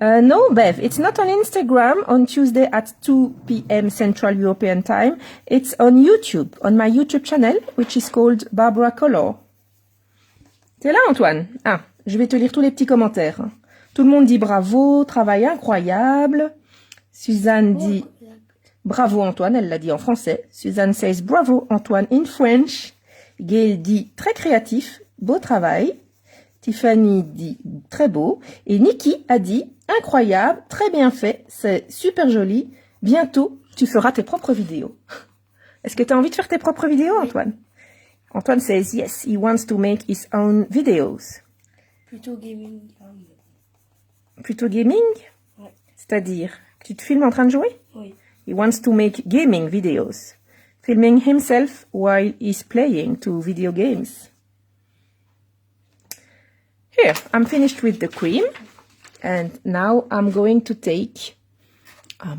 No, Bev, it's not on Instagram on Tuesday at 2 p.m. Central European Time. It's on YouTube, on my YouTube channel, which is called Barbara Color. T'es là, Antoine? Ah, je vais te lire tous les petits commentaires. Tout le monde dit bravo, travail incroyable. Suzanne dit bravo, Antoine, elle l'a dit en français. Suzanne says bravo, Antoine, in French. Gail dit très créatif, beau travail. Tiffany dit très beau. Et Nikki a dit incroyable, très bien fait, c'est super joli. Bientôt, tu feras tes propres vidéos. Est-ce que tu as envie de faire tes propres vidéos, Antoine? Antoine says yes, he wants to make his own videos. Plutôt gaming. Plutôt gaming? Ouais. C'est-à-dire, tu te filmes en train de jouer? Oui. He wants to make gaming videos. Filming himself while he's playing to video games. Here, I'm finished with the cream. And now I'm going to take a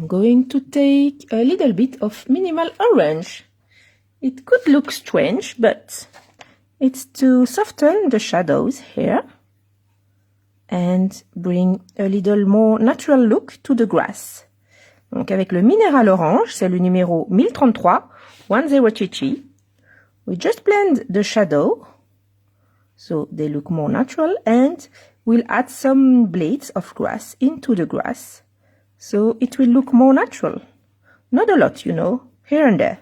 little bit of minimal orange. It could look strange, but it's to soften the shadows here and bring a little more natural look to the grass. Donc avec le minéral orange, c'est le numéro 1033, 1033. We just blend the shadow so they look more natural, and we'll add some blades of grass into the grass so it will look more natural. Not a lot, you know, here and there.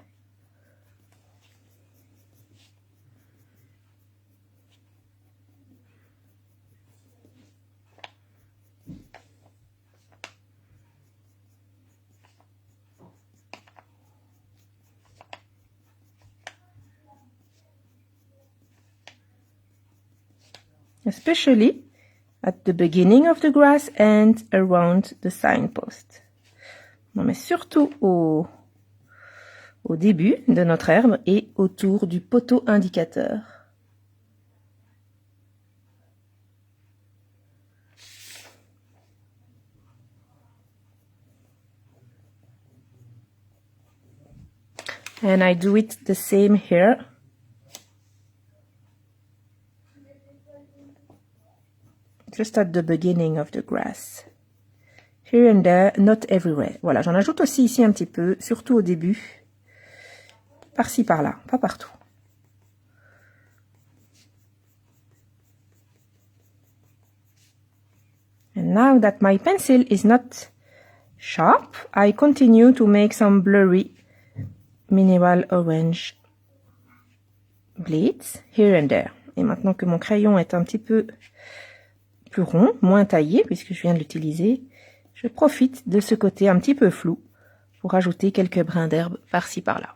especially at the beginning of the grass and around the signpost. Non, mais surtout au début de notre herbe et autour du poteau indicateur. And I do it the same here. Just at the beginning of the grass. Here and there, not everywhere. Voilà, j'en ajoute aussi ici un petit peu, surtout au début. Par-ci, par-là, pas partout. And now that my pencil is not sharp, I continue to make some blurry mineral orange bleeds here and there. Et maintenant que mon crayon est un petit peu plus rond, moins taillé, puisque je viens de l'utiliser, je profite de ce côté un petit peu flou pour ajouter quelques brins d'herbe par-ci par-là.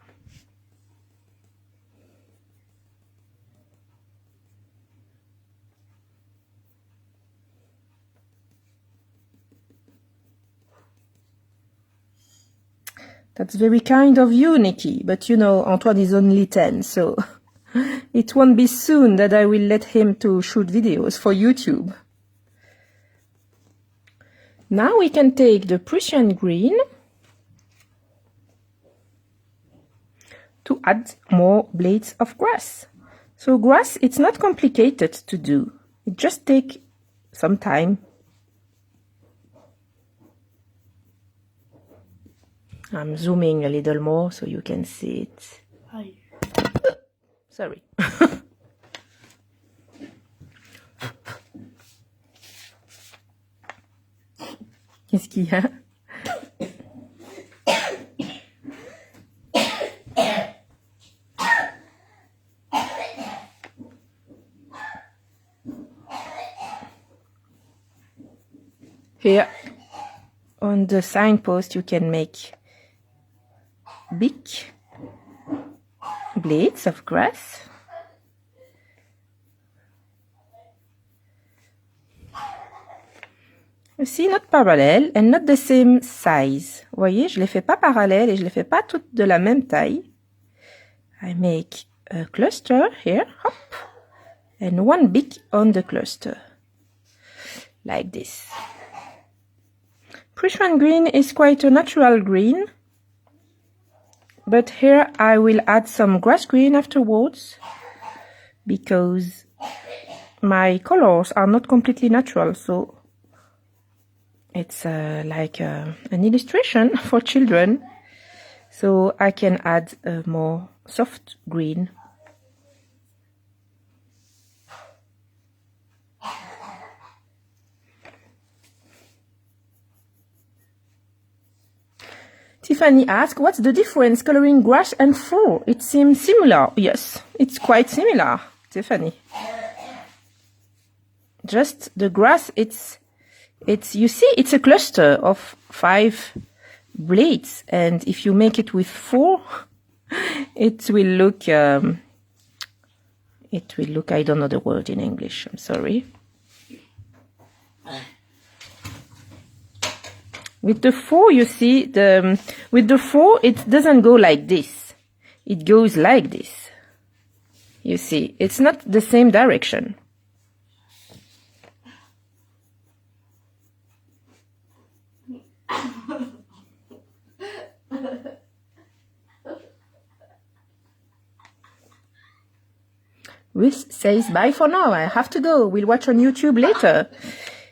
That's very kind of you, Nikki, but you know, Antoine is only 10, so it won't be soon that I will let him to shoot videos for YouTube. Now we can take the Prussian green to add more blades of grass. So grass, it's not complicated to do. It just takes some time. I'm zooming a little more so you can see it. Aïe. Sorry. Qu'est-ce qu'il y a? Here on the signpost you can make big blades of grass. You see, not parallel and not the same size. Vous voyez, je les fais pas parallèles et je les fais pas toutes de la même taille. I make a cluster here, hop, and one big on the cluster, like this. Prussian green is quite a natural green, but here I will add some grass green afterwards because my colors are not completely natural, so it's like an illustration for children, so I can add a more soft green. Tiffany asked, what's the difference coloring grass and fur? It seems similar. Yes, it's quite similar, Tiffany. Just the grass, it's you see, it's a cluster of 5 blades, and if you make it with 4, it will look, I don't know the word in English, I'm sorry. With the 4, you see, with the 4, it doesn't go like this. It goes like this. You see, it's not the same direction. Ruth says, bye for now, I have to go. We'll watch on YouTube later.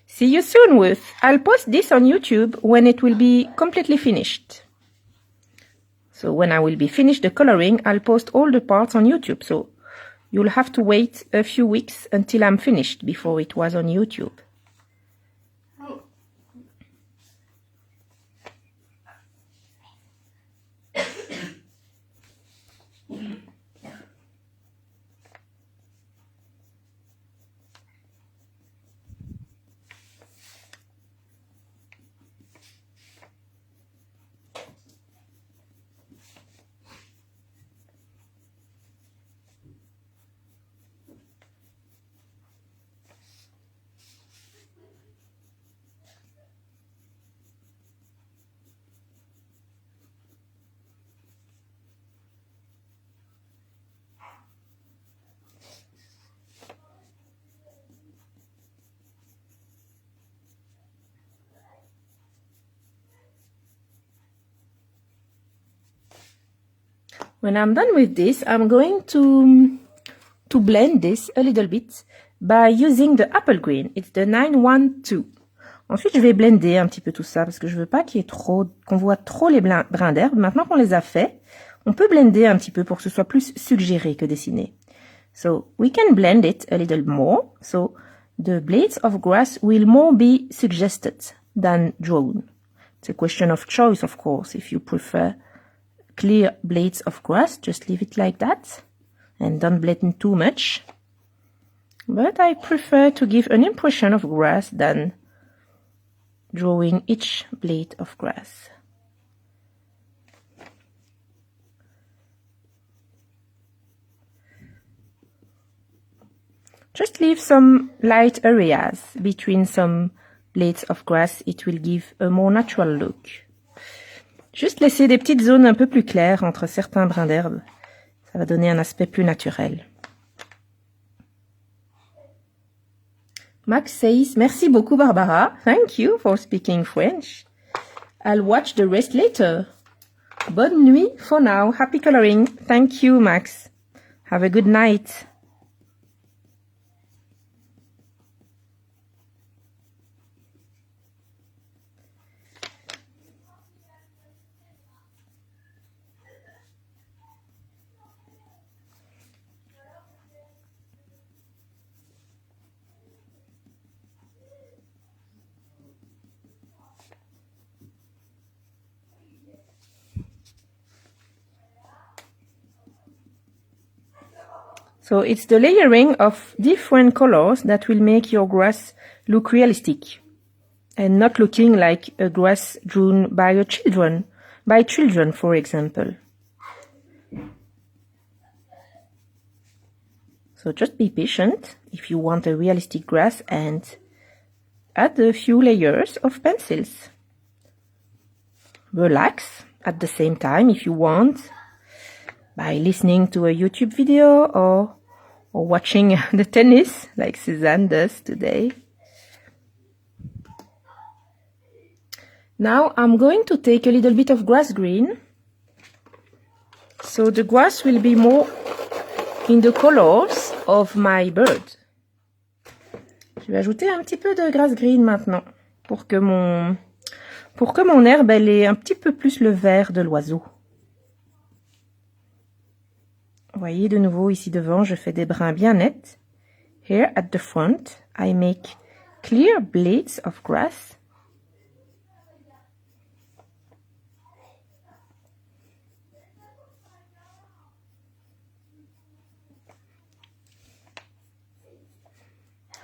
See you soon, Ruth. I'll post this on YouTube when it will be completely finished. So when I will be finished the coloring, I'll post all the parts on YouTube. So you'll have to wait a few weeks until I'm finished before it was on YouTube. When I'm done with this, I'm going to blend this a little bit by using the apple green. It's the 912. Ensuite, je vais blender un petit peu tout ça parce que je veux pas qu'il y ait qu'on voit trop les brins d'herbe. Maintenant qu'on les a faits, on peut blender un petit peu pour que ce soit plus suggéré que dessiné. So we can blend it a little more. So the blades of grass will more be suggested than drawn. It's a question of choice, of course. If you prefer clear blades of grass, just leave it like that and don't blend too much. But I prefer to give an impression of grass than drawing each blade of grass. Just leave some light areas between some blades of grass. It will give a more natural look. Juste laisser des petites zones un peu plus claires entre certains brins d'herbe. Ça va donner un aspect plus naturel. Max says, merci beaucoup Barbara. Thank you for speaking French. I'll watch the rest later. Bonne nuit for now. Happy coloring. Thank you, Max. Have a good night. So it's the layering of different colors that will make your grass look realistic and not looking like a grass drawn by children, for example. So just be patient if you want a realistic grass and add a few layers of pencils. Relax at the same time if you want by listening to a YouTube video or watching the tennis like Suzanne does today. Now I'm going to take a little bit of grass green. So the grass will be more in the colors of my bird. Je vais ajouter un petit peu de grass green maintenant pour que mon herbe elle ait un petit peu plus le vert de l'oiseau. Vous voyez de nouveau ici devant, je fais des brins bien nets. Here at the front, I make clear blades of grass.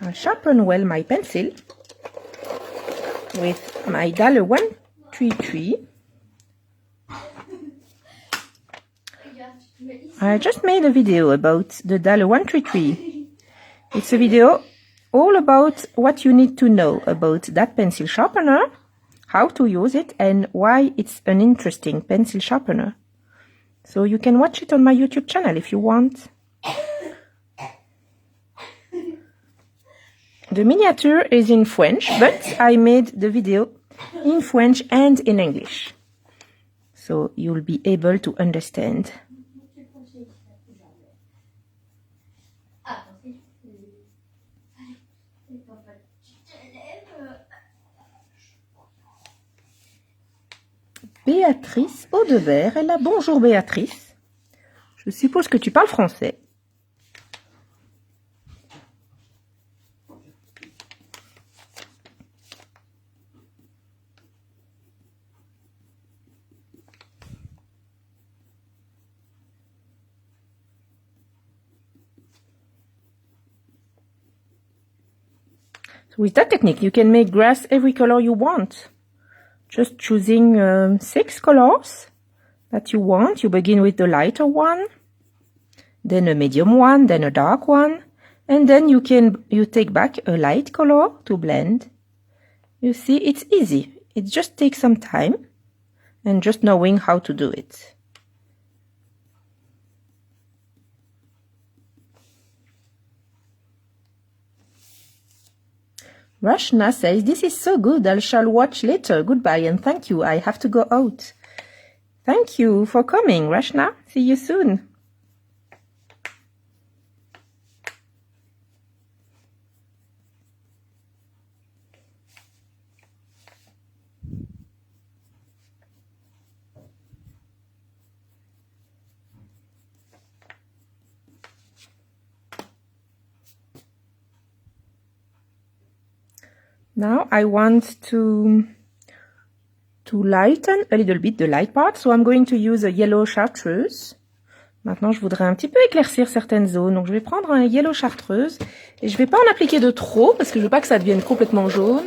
I sharpen well my pencil with my Daler 133. I just made a video about the Daler 133. It's a video all about what you need to know about that pencil sharpener, how to use it, and why it's an interesting pencil sharpener. So you can watch it on my YouTube channel if you want. The miniature is in French, but I made the video in French and in English. So you'll be able to understand. Béatrice Audebert est là. Bonjour Béatrice. Je suppose que tu parles français. So with that technique, you can make grass every color you want. Just choosing 6 colors that you want. You begin with the lighter one, then a medium one, then a dark one, and then you take back a light color to blend. You see, it's easy. It just takes some time and just knowing how to do it. Rashna says, this is so good, I shall watch later. Goodbye and thank you. I have to go out. Thank you for coming, Rashna. See you soon. Now I want to lighten a little bit the light part, so I'm going to use a yellow chartreuse. Maintenant, je voudrais un petit peu éclaircir certaines zones, donc je vais prendre un yellow chartreuse et je vais pas en appliquer de trop parce que je veux pas que ça devienne complètement jaune,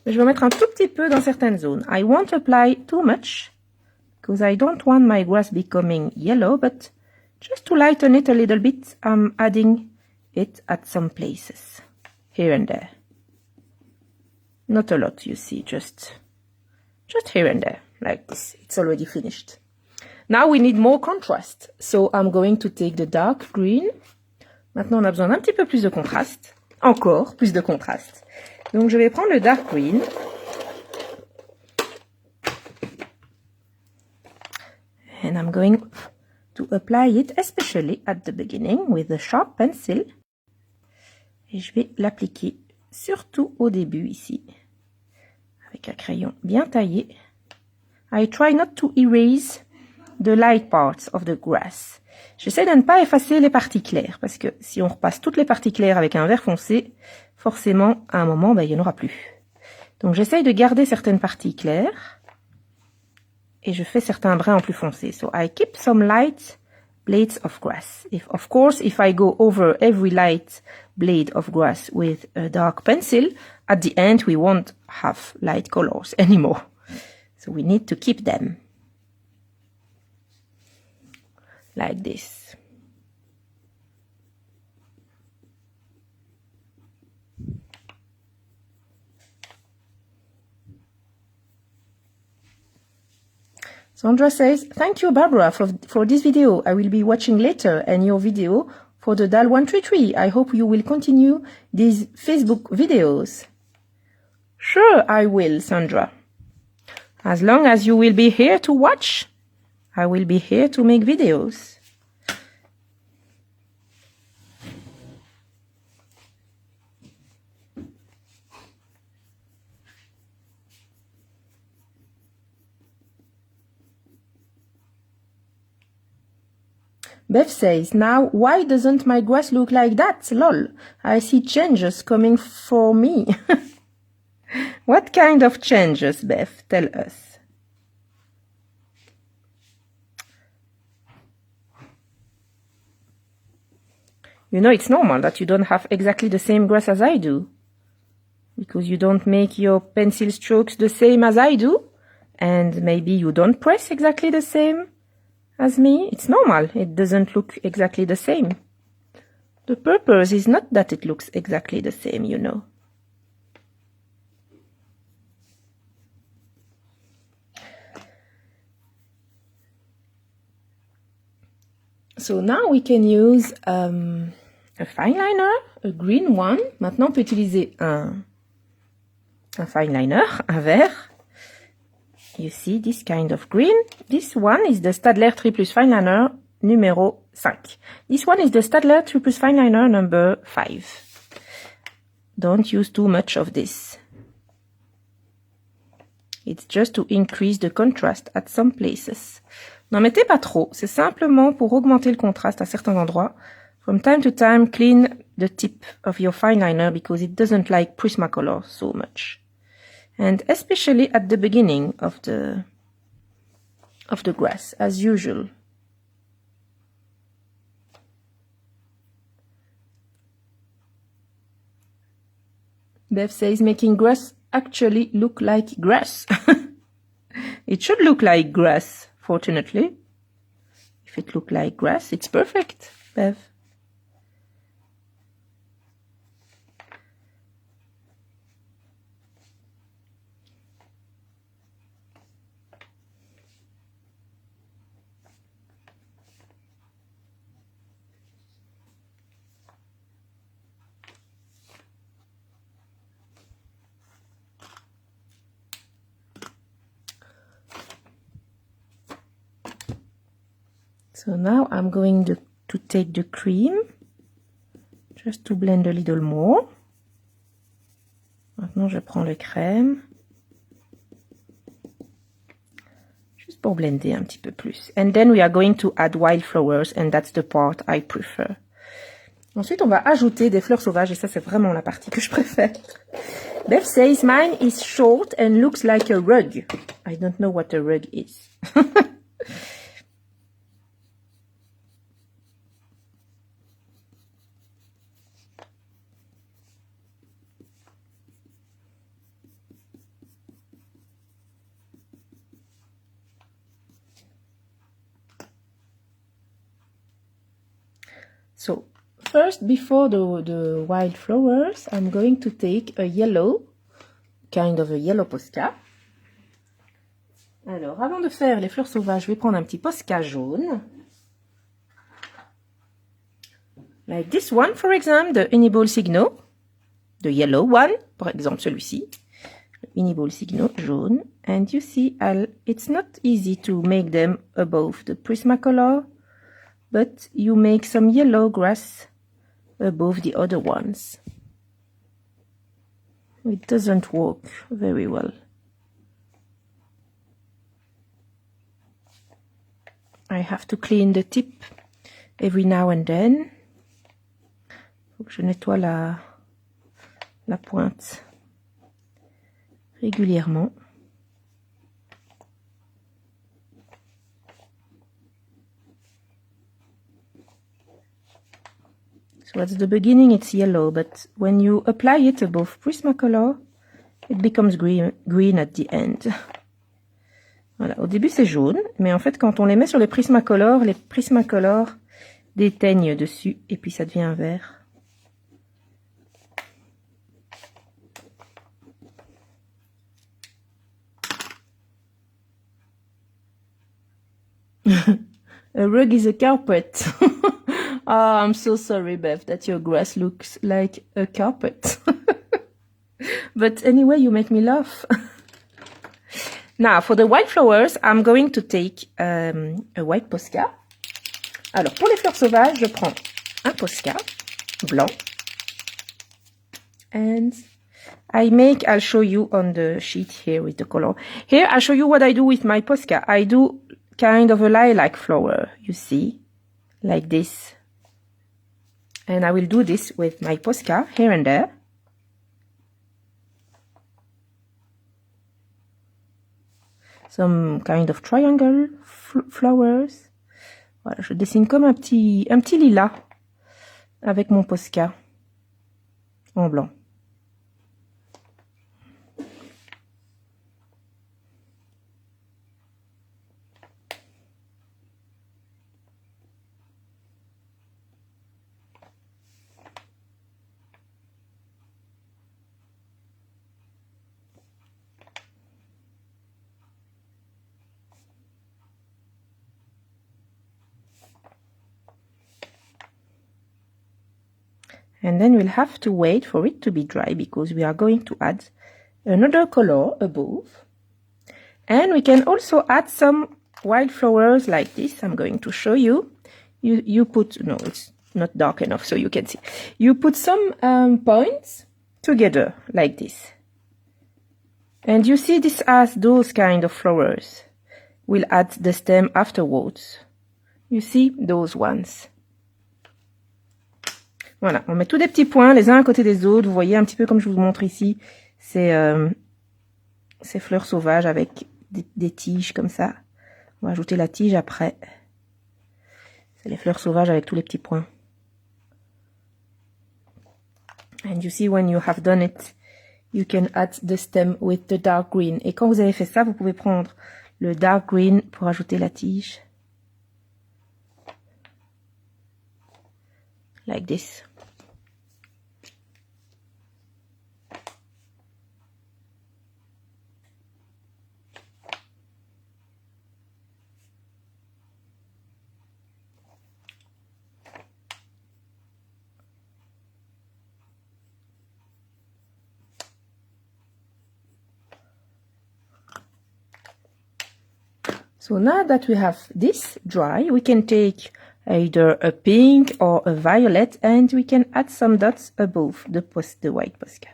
mais je vais en mettre un tout petit peu dans certaines zones. I won't apply too much because I don't want my grass becoming yellow, but just to lighten it a little bit, I'm adding it at some places, here and there. Not a lot, you see, just here and there, like this. It's already finished. Now we need more contrast, so I'm going to take the dark green. Maintenant, on a besoin d'un petit peu plus de contraste. Encore plus de contraste. Donc, je vais prendre le dark green. And I'm going to apply it especially at the beginning with a sharp pencil. Et je vais l'appliquer surtout au début ici. Avec un crayon bien taillé. I try not to erase the light parts of the grass. J'essaie de ne pas effacer les parties claires, parce que si on repasse toutes les parties claires avec un vert foncé, forcément, à un moment, il n'y en aura plus. Donc j'essaie de garder certaines parties claires, et je fais certains brins en plus foncés. So I keep some light blades of grass. Of course, if I go over every light blade of grass with a dark pencil, at the end we won't have light colors anymore. So we need to keep them. Like this. Sandra says, thank you, Barbara, for this video. I will be watching later and your video for the DAL 133. I hope you will continue these Facebook videos. Sure, I will, Sandra. As long as you will be here to watch, I will be here to make videos. Beth says, now why doesn't my grass look like that? Lol, I see changes coming for me. What kind of changes, Beth? Tell us. You know, it's normal that you don't have exactly the same grass as I do. Because you don't make your pencil strokes the same as I do. And maybe you don't press exactly the same as me. It's normal. It doesn't look exactly the same. The purpose is not that it looks exactly the same, you know. So now we can use a fine liner, a green one. Maintenant, on peut utiliser un fine liner, un vert. You see this kind of green. This one is the Staedtler 3 Plus Fine Liner numéro 5. This one is the Staedtler 3 Plus Fine Liner number 5. Don't use too much of this. It's just to increase the contrast at some places. N'en mettez pas trop, c'est simplement pour augmenter le contraste à certains endroits. From time to time, clean the tip of your fine liner because it doesn't like Prismacolor so much. And especially at the beginning of the grass, as usual. Bev says making grass actually look like grass. It should look like grass, fortunately. If it look like grass, it's perfect, Bev. So now I'm going to take the cream, just to blend a little more. Maintenant, je prends le crème, juste pour blender un petit peu plus. And then we are going to add wildflowers, and that's the part I prefer. Ensuite, on va ajouter des fleurs sauvages, et ça, c'est vraiment la partie que je préfère. Beth says, mine is short and looks like a rug. I don't know what a rug is. So, first, before the wildflowers, I'm going to take a yellow, kind of a yellow Posca. Alors, avant de faire les fleurs sauvages, je vais prendre un petit Posca jaune. Like this one, for example, the Uniball Signo. The yellow one, par exemple celui-ci. Uniball Signo jaune. And you see, it's not easy to make them above the Prismacolor, but you make some yellow grass above the other ones. It doesn't work very well. I have to clean the tip every now and then. Faut que je nettoie la pointe régulièrement. So at the beginning it's yellow, but when you apply it above Prismacolor, it becomes green at the end. Voilà, au début c'est jaune, mais en fait quand on les met sur les Prismacolor déteignent dessus et puis ça devient vert. A rug is a carpet. Oh, I'm so sorry, Beth, that your grass looks like a carpet. But anyway, you make me laugh. Now, for the wildflowers, I'm going to take a white Posca. Alors, pour les fleurs sauvages, je prends un Posca blanc. And I'll show you on the sheet here with the color. Here, I'll show you what I do with my Posca. I do kind of a lilac flower, you see, like this. And I will do this with my Posca here and there. Some kind of triangle flowers. Voilà, je dessine comme un petit lilas avec mon Posca en blanc. And then we'll have to wait for it to be dry because we are going to add another color above. And we can also add some wildflowers like this. I'm going to show you. You put, no, it's not dark enough so you can see. You put some points together like this. And you see this as those kind of flowers. We'll add the stem afterwards. You see those ones. Voilà, on met tous des petits points les uns à côté des autres. Vous voyez un petit peu comme je vous montre ici, ces fleurs sauvages avec des tiges comme ça. On va ajouter la tige après. C'est les fleurs sauvages avec tous les petits points. And you see when you have done it, you can add the stem with the dark green. Et quand vous avez fait ça, vous pouvez prendre le dark green pour ajouter la tige. Like this. So now that we have this dry, we can take either a pink or a violet and we can add some dots above the white Posca.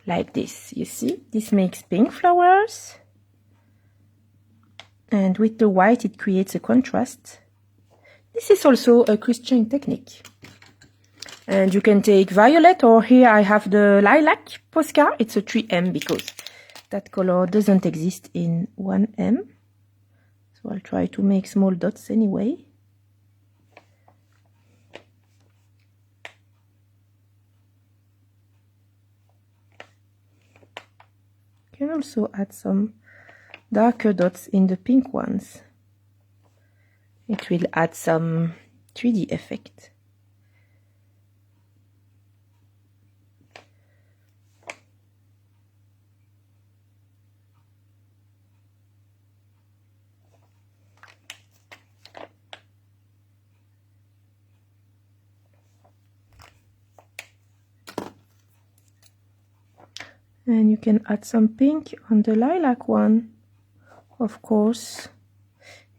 Like this, you see? This makes pink flowers. And with the white it creates a contrast. This is also a Christian technique. And you can take violet, or here I have the lilac Posca. It's a 3M because that color doesn't exist in 1M. So I'll try to make small dots anyway. You can also add some darker dots in the pink ones. It will add some 3D effect. And you can add some pink on the lilac one, of course.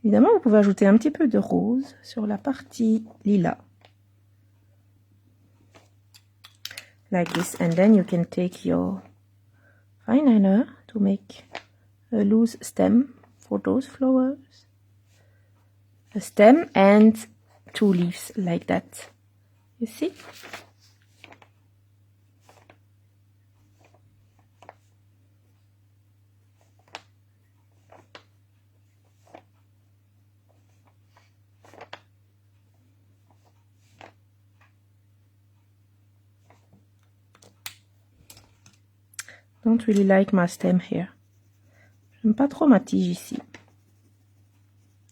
Évidemment, vous pouvez ajouter un petit peu de rose sur la partie lilas. Like this, and then you can take your fine liner to make a loose stem for those flowers. A stem and 2 leaves like that. You see? Don't really like my stem here. J'aime pas trop ma tige ici.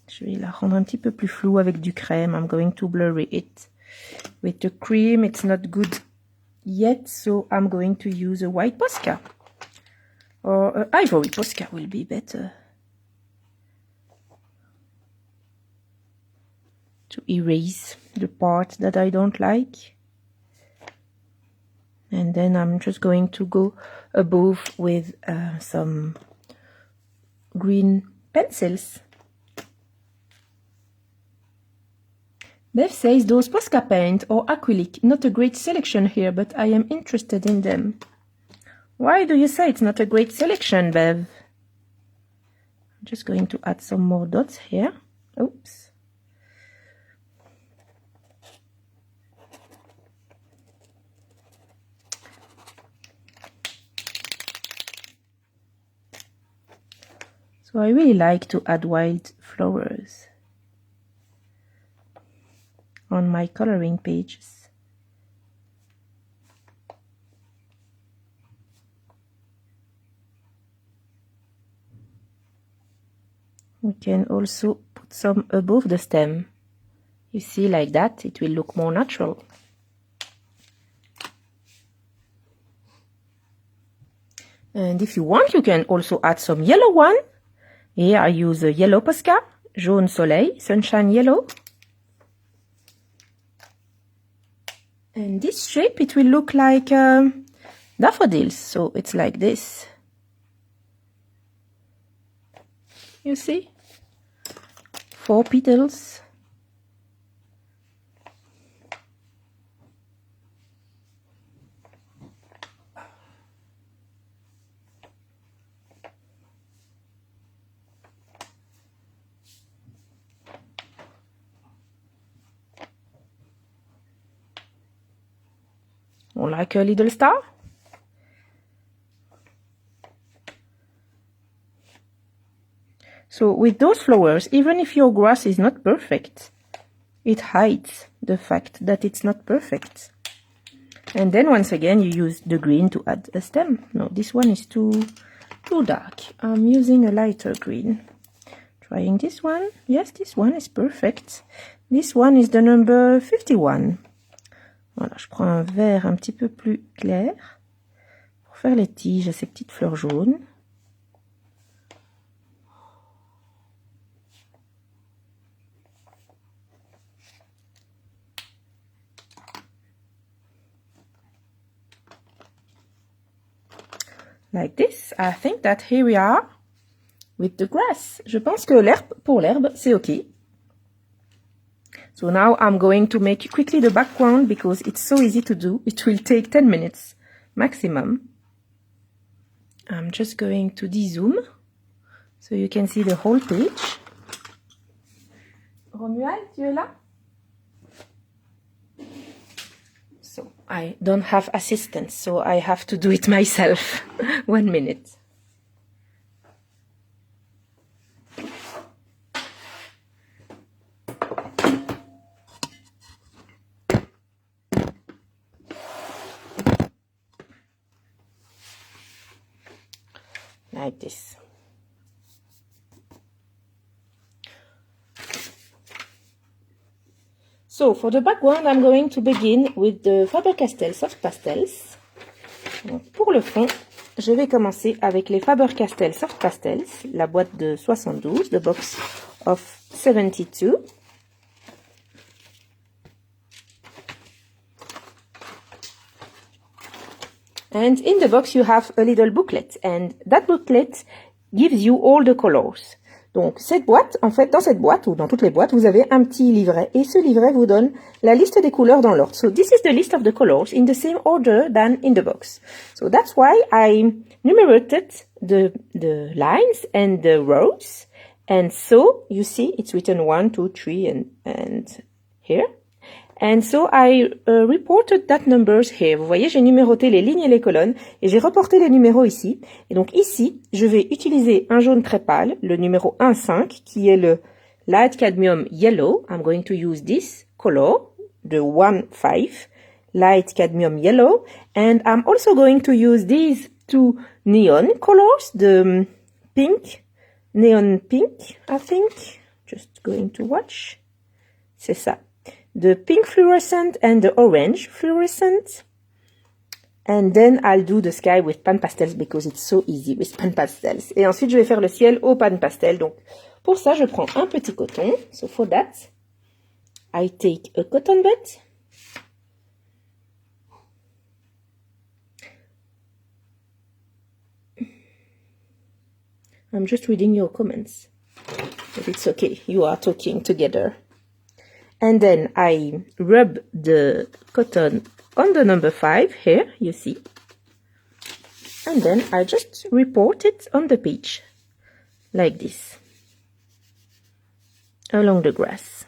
Je vais la rendre un petit peu plus floue avec du crème. I'm going to blurry it. With the cream, it's not good yet, so I'm going to use a white Posca. Or an ivory Posca will be better. To erase the part that I don't like. And then I'm just going to go above with some green pencils. Bev says those Posca paint or acrylic, not a great selection here, but I am interested in them. Why do you say it's not a great selection, Bev? I'm just going to add some more dots here. Oops. So I really like to add wild flowers on my coloring pages. We can also put some above the stem. You see, like that, it will look more natural. And if you want, you can also add some yellow one. Here I use a yellow Posca, Jaune Soleil, Sunshine Yellow. And this shape, it will look like daffodils, so it's like this. You see? 4 petals. Or like a little star. So with those flowers, even if your grass is not perfect, it hides the fact that it's not perfect. And then once again, you use the green to add a stem. No, this one is too dark. I'm using a lighter green. Trying this one. Yes, this one is perfect. This one is the number 51. Voilà, je prends un vert un petit peu plus clair pour faire les tiges à ces petites fleurs jaunes. like this. I think that here we are with the grass. Je pense que l'herbe, pour l'herbe, c'est okay. So now I'm going to make quickly the background because it's so easy to do. It will take 10 minutes maximum. I'm just going to de-zoom so you can see the whole page. Romuald, tu es là? So I don't have assistance, so I have to do it myself. 1 minute. Like this. So for the background, I'm going to begin with the Faber-Castell Soft Pastels. Donc, pour le fond, je vais commencer avec les Faber-Castell Soft Pastels, la boîte de 72, the box of 72. And in the box, you have a little booklet, and that booklet gives you all the colors. Donc, cette boîte, en fait, dans cette boîte, ou dans toutes les boîtes, vous avez un petit livret, et ce livret vous donne la liste des couleurs dans l'ordre. So, this is the list of the colors in the same order than in the box. So, that's why I numerated the lines and the rows. And so, you see, it's written 1, 2, 3, and here. And so I reported that numbers here. Vous voyez, j'ai numéroté les lignes et les colonnes et j'ai reporté les numéros ici. Et donc ici, je vais utiliser un jaune très pâle, le numéro 1,5, qui est le light cadmium yellow. I'm going to use this color, the 1,5, light cadmium yellow. And I'm also going to use these two neon colors, the pink, neon pink, I think. Just going to watch. C'est ça. The pink fluorescent and the orange fluorescent. And then I'll do the sky with pan pastels because it's so easy with pan pastels. Et ensuite, je vais faire le ciel au pan pastel. Donc, pour ça, je prends un petit coton. So for that, I take a cotton bud. I'm just reading your comments. But it's okay. You are talking together. And then I rub the cotton on the number 5 here, you see. And then I just report it on the page, like this, along the grass.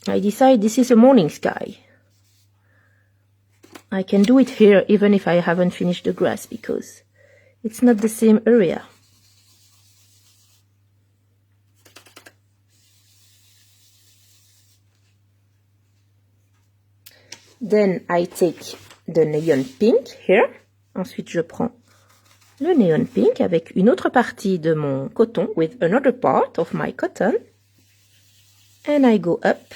I decide this is a morning sky. I can do it here even if I haven't finished the grass because it's not the same area. Then I take the neon pink here. Ensuite, je prends le neon pink avec une autre partie de mon coton, with another part of my cotton. And I go up.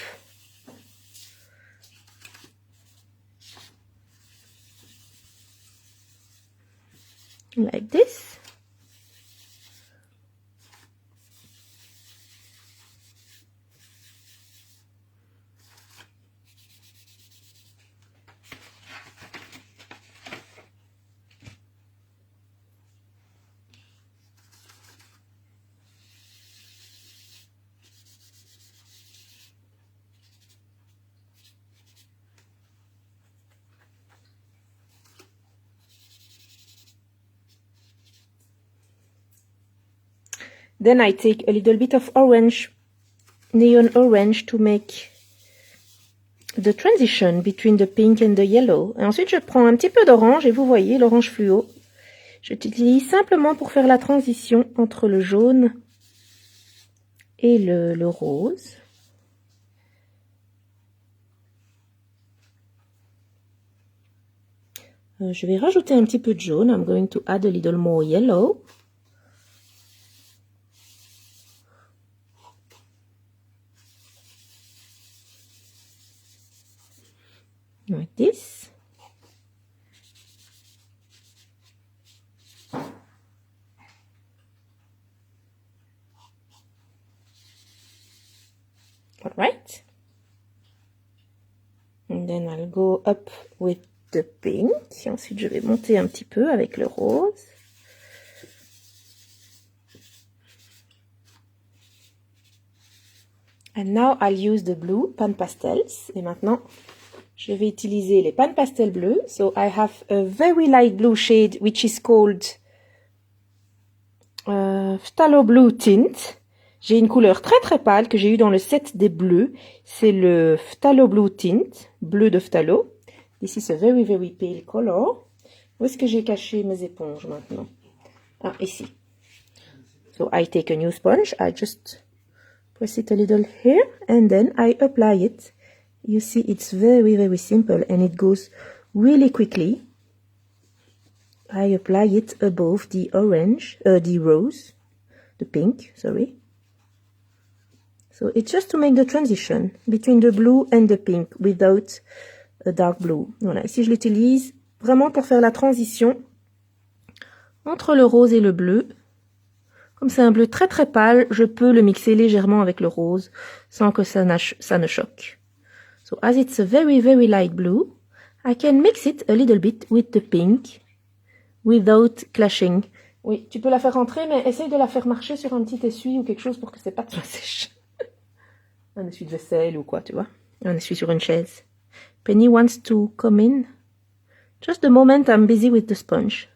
Like this. Then I take a little bit of orange, neon orange, to make the transition between the pink and the yellow. Et ensuite, je prends un petit peu d'orange, et vous voyez, l'orange fluo. J'utilise simplement pour faire la transition entre le jaune et le rose. Je vais rajouter un petit peu de jaune. I'm going to add a little more yellow. Like this. All right. then I'll go up with the pink. Et ensuite, je vais monter un petit peu avec le rose. And now I'll use the blue pan pastels. Et maintenant, je vais utiliser les pan pastels bleus. So I have a very light blue shade which is called Phthalo Blue Tint. J'ai une couleur très très pâle que j'ai eu dans le set des bleus. C'est le Phthalo Blue Tint, bleu de phthalo. This is a very very pale color. Où est-ce que j'ai caché mes éponges maintenant? Ah, ici. So I take a new sponge. I just press it a little here and then I apply it. You see it's very very simple and it goes really quickly. I apply it above the orange, the rose, the pink, sorry. So it's just to make the transition between the blue and the pink without a dark blue. Voilà, ici je l'utilise vraiment pour faire la transition entre le rose et le bleu. Comme c'est un bleu très très pâle, je peux le mixer légèrement avec le rose sans que ça ne choque. So as it's a very very light blue, I can mix it a little bit with the pink without clashing. Oui, tu peux la faire rentrer, mais essaye de la faire marcher sur un petit essuie ou quelque chose pour que ses pattes soient sèches. Un essuie de vaisselle ou quoi, tu vois. Un essuie sur une chaise. Penny wants to come in. Just the moment I'm busy with the sponge.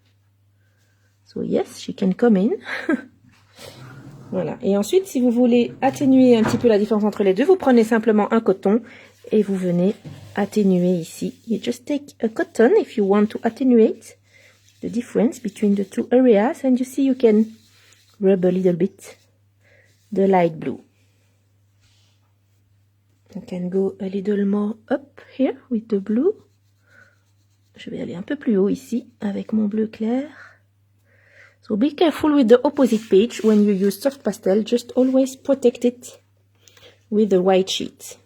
So yes, she can come in. Voilà. Et ensuite, si vous voulez atténuer un petit peu la différence entre les deux, vous prenez simplement un coton et vous venez atténuer ici. You just take a cotton if you want to attenuate the difference between the two areas, and you see you can rub a little bit the light blue. You can go a little more up here with the blue. Je vais aller un peu plus haut ici avec mon bleu clair. So be careful with the opposite page when you use soft pastel. Just always protect it with the white sheet.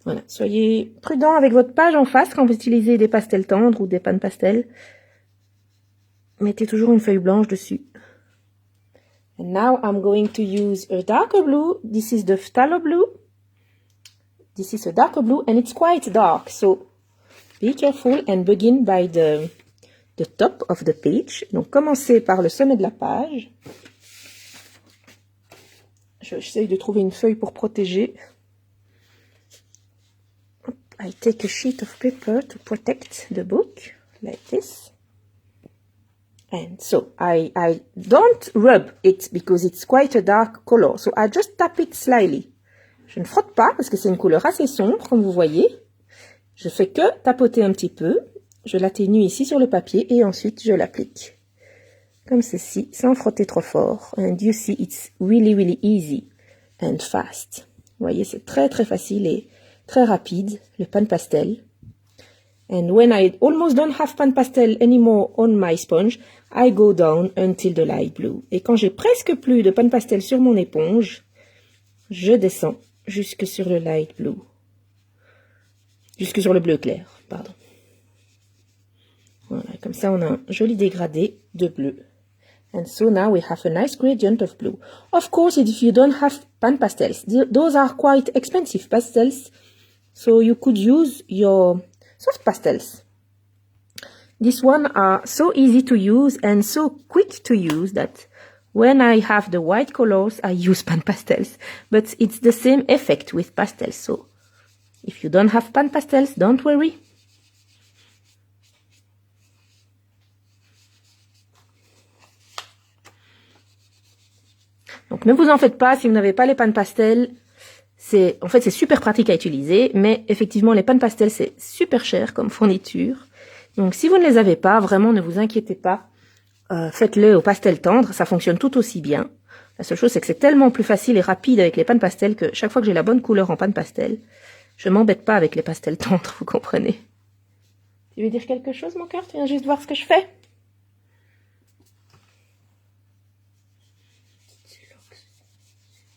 Voilà, soyez prudent avec votre page en face quand vous utilisez des pastels tendres ou des pan pastels. Mettez toujours une feuille blanche dessus. And now I'm going to use a darker blue. This is the phthalo blue. This is a darker blue and it's quite dark. So be careful and begin by the top of the page. Donc commencez par le sommet de la page. J'essaye de trouver une feuille pour protéger. I take a sheet of paper to protect the book like this. And so I don't rub it because it's quite a dark color. So I just tap it slightly. Je ne frotte pas parce que c'est une couleur assez sombre, comme vous voyez. Je fais que tapoter un petit peu. Je l'atténue ici sur le papier et ensuite je l'applique. Comme ceci, sans frotter trop fort. And you see it's really really easy and fast. Vous voyez, c'est très très facile et très rapide, le pan pastel. And when I almost don't have pan pastel anymore on my sponge, I go down until the light blue. Et quand j'ai presque plus de pan pastel sur mon éponge, je descends jusque sur le light blue. Jusque sur le bleu clair, pardon. Voilà, comme ça on a un joli dégradé de bleu. And so now we have a nice gradient of blue. Of course, if you don't have pan pastels, those are quite expensive pastels, so you could use your soft pastels. These ones are so easy to use and so quick to use that when I have the white colors, I use pan pastels. But it's the same effect with pastels, so if you don't have pan pastels, don't worry. Donc ne vous en faites pas si vous n'avez pas les pan pastels. C'est super pratique à utiliser, mais effectivement les pan pastels c'est super cher comme fourniture. Donc si vous ne les avez pas, vraiment ne vous inquiétez pas. Faites-le au pastel tendre, ça fonctionne tout aussi bien. La seule chose c'est que c'est tellement plus facile et rapide avec les pan pastels que chaque fois que j'ai la bonne couleur en pan pastel, je m'embête pas avec les pastels tendres, vous comprenez. Tu veux dire quelque chose mon cœur? Tu viens juste voir ce que je fais?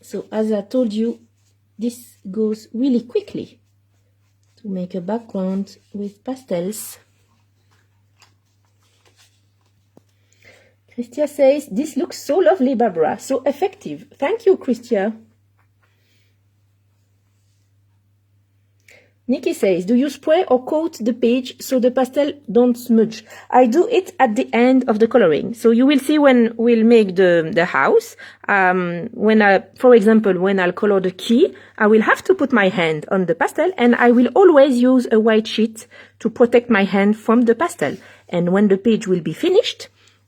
So as I told you, this goes really quickly to make a background with pastels. Christia says, this looks so lovely, Barbara, so effective. Thank you, Christia. Nikki says, do you spray or coat the page so the pastel don't smudge? I do it at the end of the coloring. So you will see when we'll make the house, for example, when I'll color the key, I will have to put my hand on the pastel and I will always use a white sheet to protect my hand from the pastel. And when the page will be finished,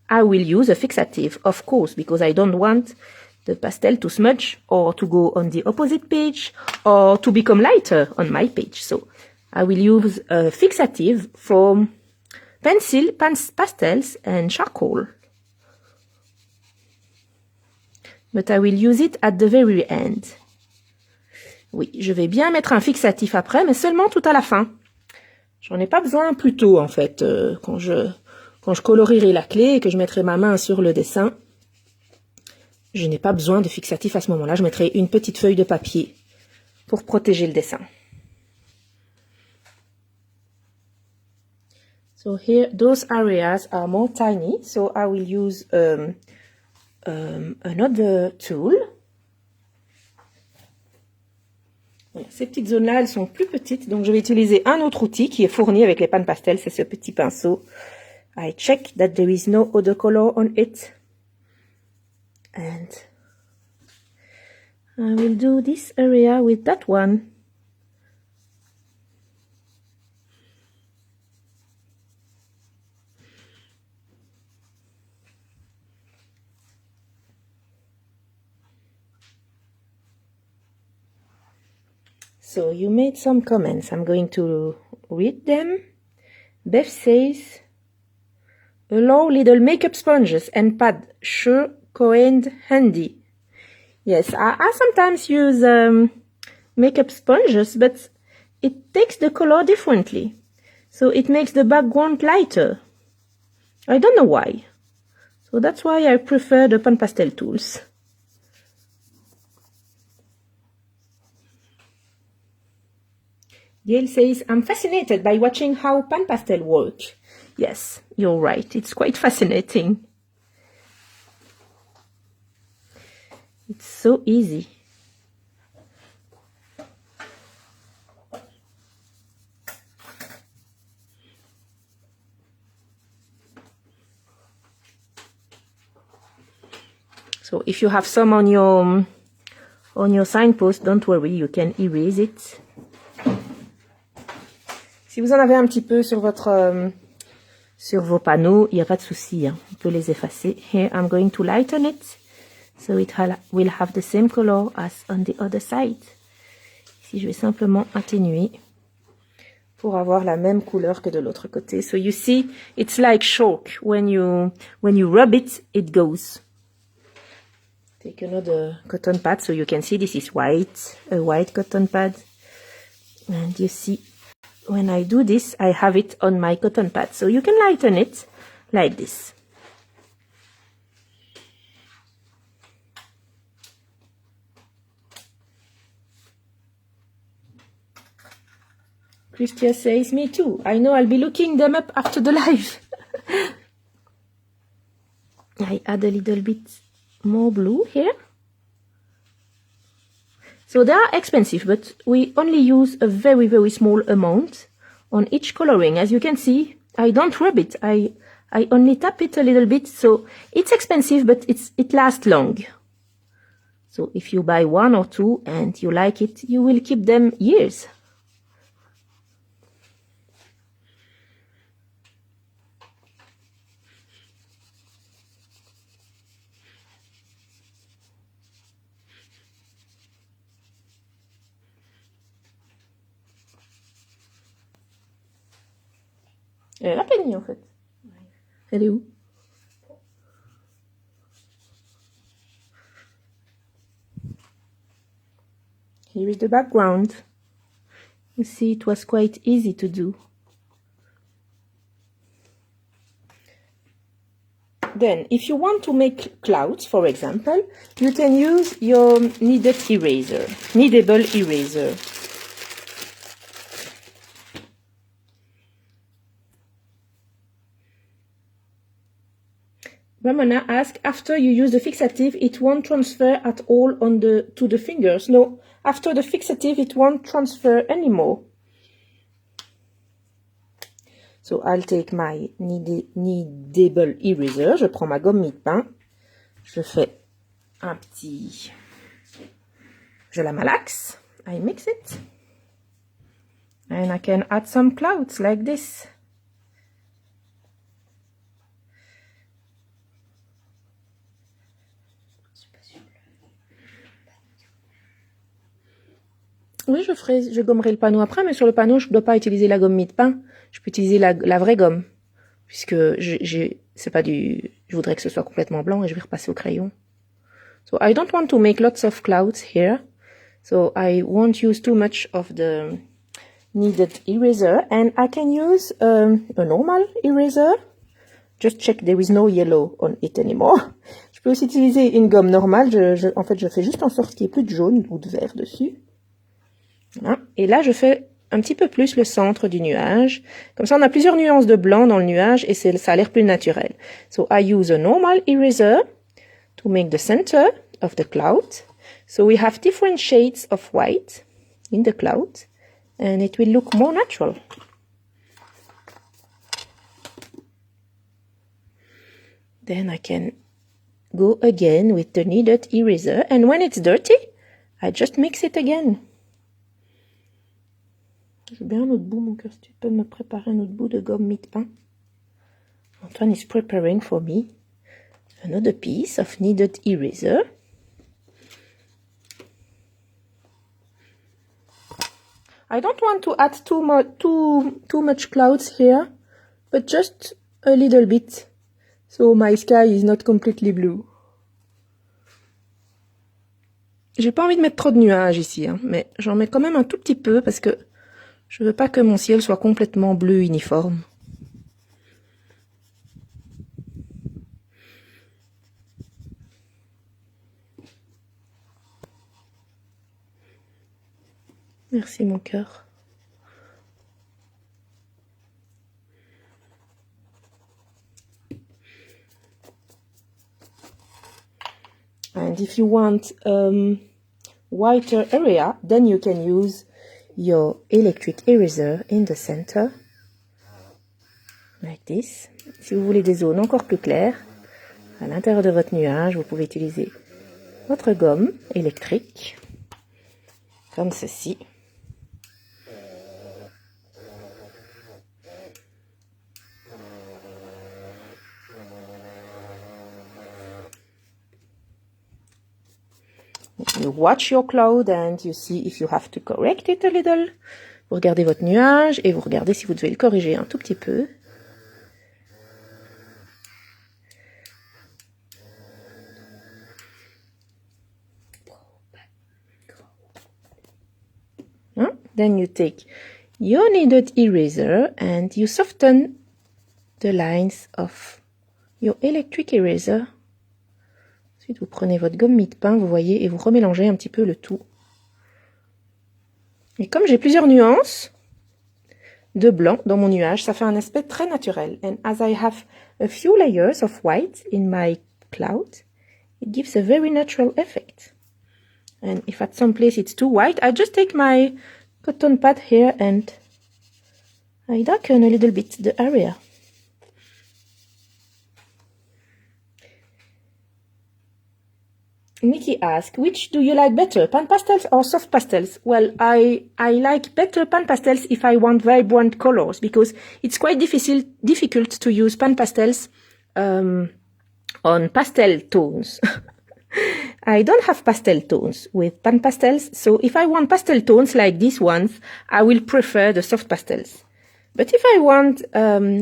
I will use a fixative, of course, because I don't want the pastel to smudge or to go on the opposite page or to become lighter on my page. So I will use a fixative from pencil, pastels and charcoal. But I will use it at the very end. Oui, je vais bien mettre un fixatif après, mais seulement tout à la fin. J'en ai pas besoin plus tôt, en fait, quand je colorierai la clé et que je mettrai ma main sur le dessin. Je n'ai pas besoin de fixatif à ce moment-là. Je mettrai une petite feuille de papier pour protéger le dessin. So here, those areas are more tiny. So I will use another tool. Voilà, ces petites zones-là, elles sont plus petites. Donc je vais utiliser un autre outil qui est fourni avec les pannes pastel. C'est ce petit pinceau. I check that there is no other color on it. And I will do this area with that one. So you made some comments. I'm going to read them. Beth says, allow little makeup sponges and pad. Sure. Coined handy. Yes, I sometimes use makeup sponges, but it takes the color differently. So it makes the background lighter. I don't know why. So that's why I prefer the pan pastel tools. Gail says, I'm fascinated by watching how pan pastel work. Yes, you're right. It's quite fascinating. It's so easy. So if you have some on your signpost, don't worry, you can erase it. Si vous en avez un petit peu sur vos panneaux, il n'y a pas de souci, hein. On peut les effacer. Here I'm going to lighten it. So it will have the same color as on the other side. Ici, je vais simplement atténuer pour avoir la même couleur que de l'autre côté. So you see, it's like chalk. When you rub it, it goes. Take another cotton pad so you can see this is white, a white cotton pad. And you see, when I do this, I have it on my cotton pad. So you can lighten it like this. Christia says, me too. I know I'll be looking them up after the live. I add a little bit more blue here. So they are expensive, but we only use a very, very small amount on each coloring. As you can see, I don't rub it. I only tap it a little bit. So it's expensive, but it lasts long. So if you buy one or two and you like it, you will keep them years. Elle a peigné en fait. Elle est où? Here is the background. You see, it was quite easy to do. Then, if you want to make clouds, for example, you can use your kneadable eraser. Ramona asks, after you use the fixative, it won't transfer at all to the fingers. No, after the fixative, it won't transfer anymore. So I'll take my kneadable eraser. Je prends ma gomme mie-de-pain. Je fais un petit... Je la malaxe. I mix it. And I can add some clouds like this. Oui, je gommerai le panneau après, mais sur le panneau, je ne dois pas utiliser la gomme mie-de-pain. Je peux utiliser la vraie gomme. Puisque c'est pas du... Je voudrais que ce soit complètement blanc et je vais repasser au crayon. So I don't want to make lots of clouds here. So I won't use too much of the kneaded eraser. And I can use a normal eraser. Just check there is no yellow on it anymore. Je peux aussi utiliser une gomme normale. En fait, je fais juste en sorte qu'il n'y ait plus de jaune ou de vert dessus. Voilà. Et là, je fais un petit peu plus le centre du nuage. Comme ça, on a plusieurs nuances de blanc dans le nuage et ça a l'air plus naturel. So I use a normal eraser to make the center of the cloud. So we have different shades of white in the cloud and it will look more natural. Then I can go again with the kneaded eraser and when it's dirty, I just mix it again. J'ai bien un autre bout, mon cœur, si tu peux me préparer un autre bout de gomme mie-de-pain. Antoine is preparing for me another piece of kneaded eraser. I don't want to add too much clouds here, but just a little bit, so my sky is not completely blue. J'ai pas envie de mettre trop de nuages ici, hein, mais j'en mets quand même un tout petit peu parce que je veux pas que mon ciel soit complètement bleu uniforme. Merci mon cœur. And if you want whiter area, then you can use your electric eraser in the center, like this. Si vous voulez des zones encore plus claires, à l'intérieur de votre nuage, vous pouvez utiliser votre gomme électrique, comme ceci. You watch your cloud and you see if you have to correct it a little. Vous regardez votre nuage et vous regardez si vous devez le corriger un tout petit peu. Then you take your kneaded eraser and you soften the lines of your electric eraser. Ensuite, vous prenez votre gomme mie-de-pain, vous voyez, et vous remélangez un petit peu le tout. Et comme j'ai plusieurs nuances de blanc dans mon nuage, ça fait un aspect très naturel. And as I have a few layers of white in my cloud, it gives a very natural effect. And if at some place it's too white, I just take my cotton pad here and I darken a little bit the area. Nikki asked, which do you like better, pan pastels or soft pastels? Well, I like better pan pastels if I want vibrant colors, because it's quite difficult to use pan pastels on pastel tones. I don't have pastel tones with pan pastels, so if I want pastel tones like these ones, I will prefer the soft pastels. But if I want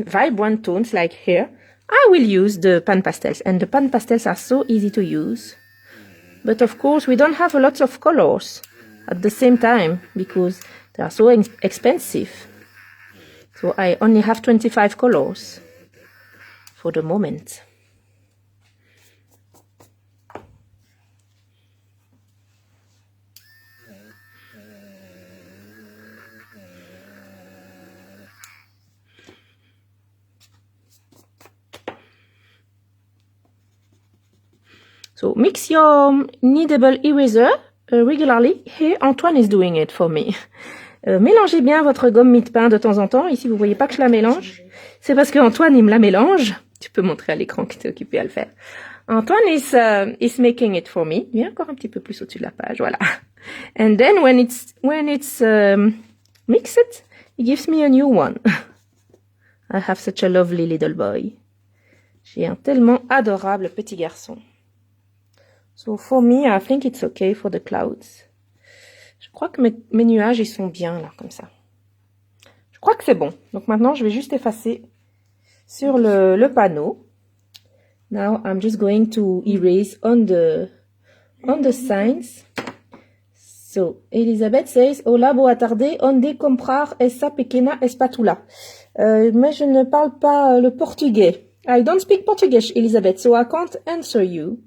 vibrant tones like here, I will use the pan pastels, and the pan pastels are so easy to use. But of course, we don't have a lot of colors at the same time because they are so expensive. So I only have 25 colors for the moment. So mix your kneadable eraser regularly. Here Antoine is doing it for me. Mélangez bien votre gomme mie-de-pain de temps en temps. Ici, vous voyez pas que je la mélange. C'est parce qu'Antoine, il me la mélange. Tu peux montrer à l'écran que tu es occupé à le faire. Antoine is making it for me. Viens encore un petit peu plus au-dessus de la page, voilà. And then when it's mixed, he gives me a new one. I have such a lovely little boy. J'ai un tellement adorable petit garçon. So for me, I think it's okay for the clouds. Je crois que mes nuages, ils sont bien là, comme ça. Je crois que c'est bon. Donc maintenant, je vais juste effacer sur le panneau. Now, I'm just going to erase on the signs. So, Elisabeth says, hola, boa tarde, onde comprar essa pequena espátula? Mais je ne parle pas le portugais. I don't speak Portuguese, Elisabeth, so I can't answer you.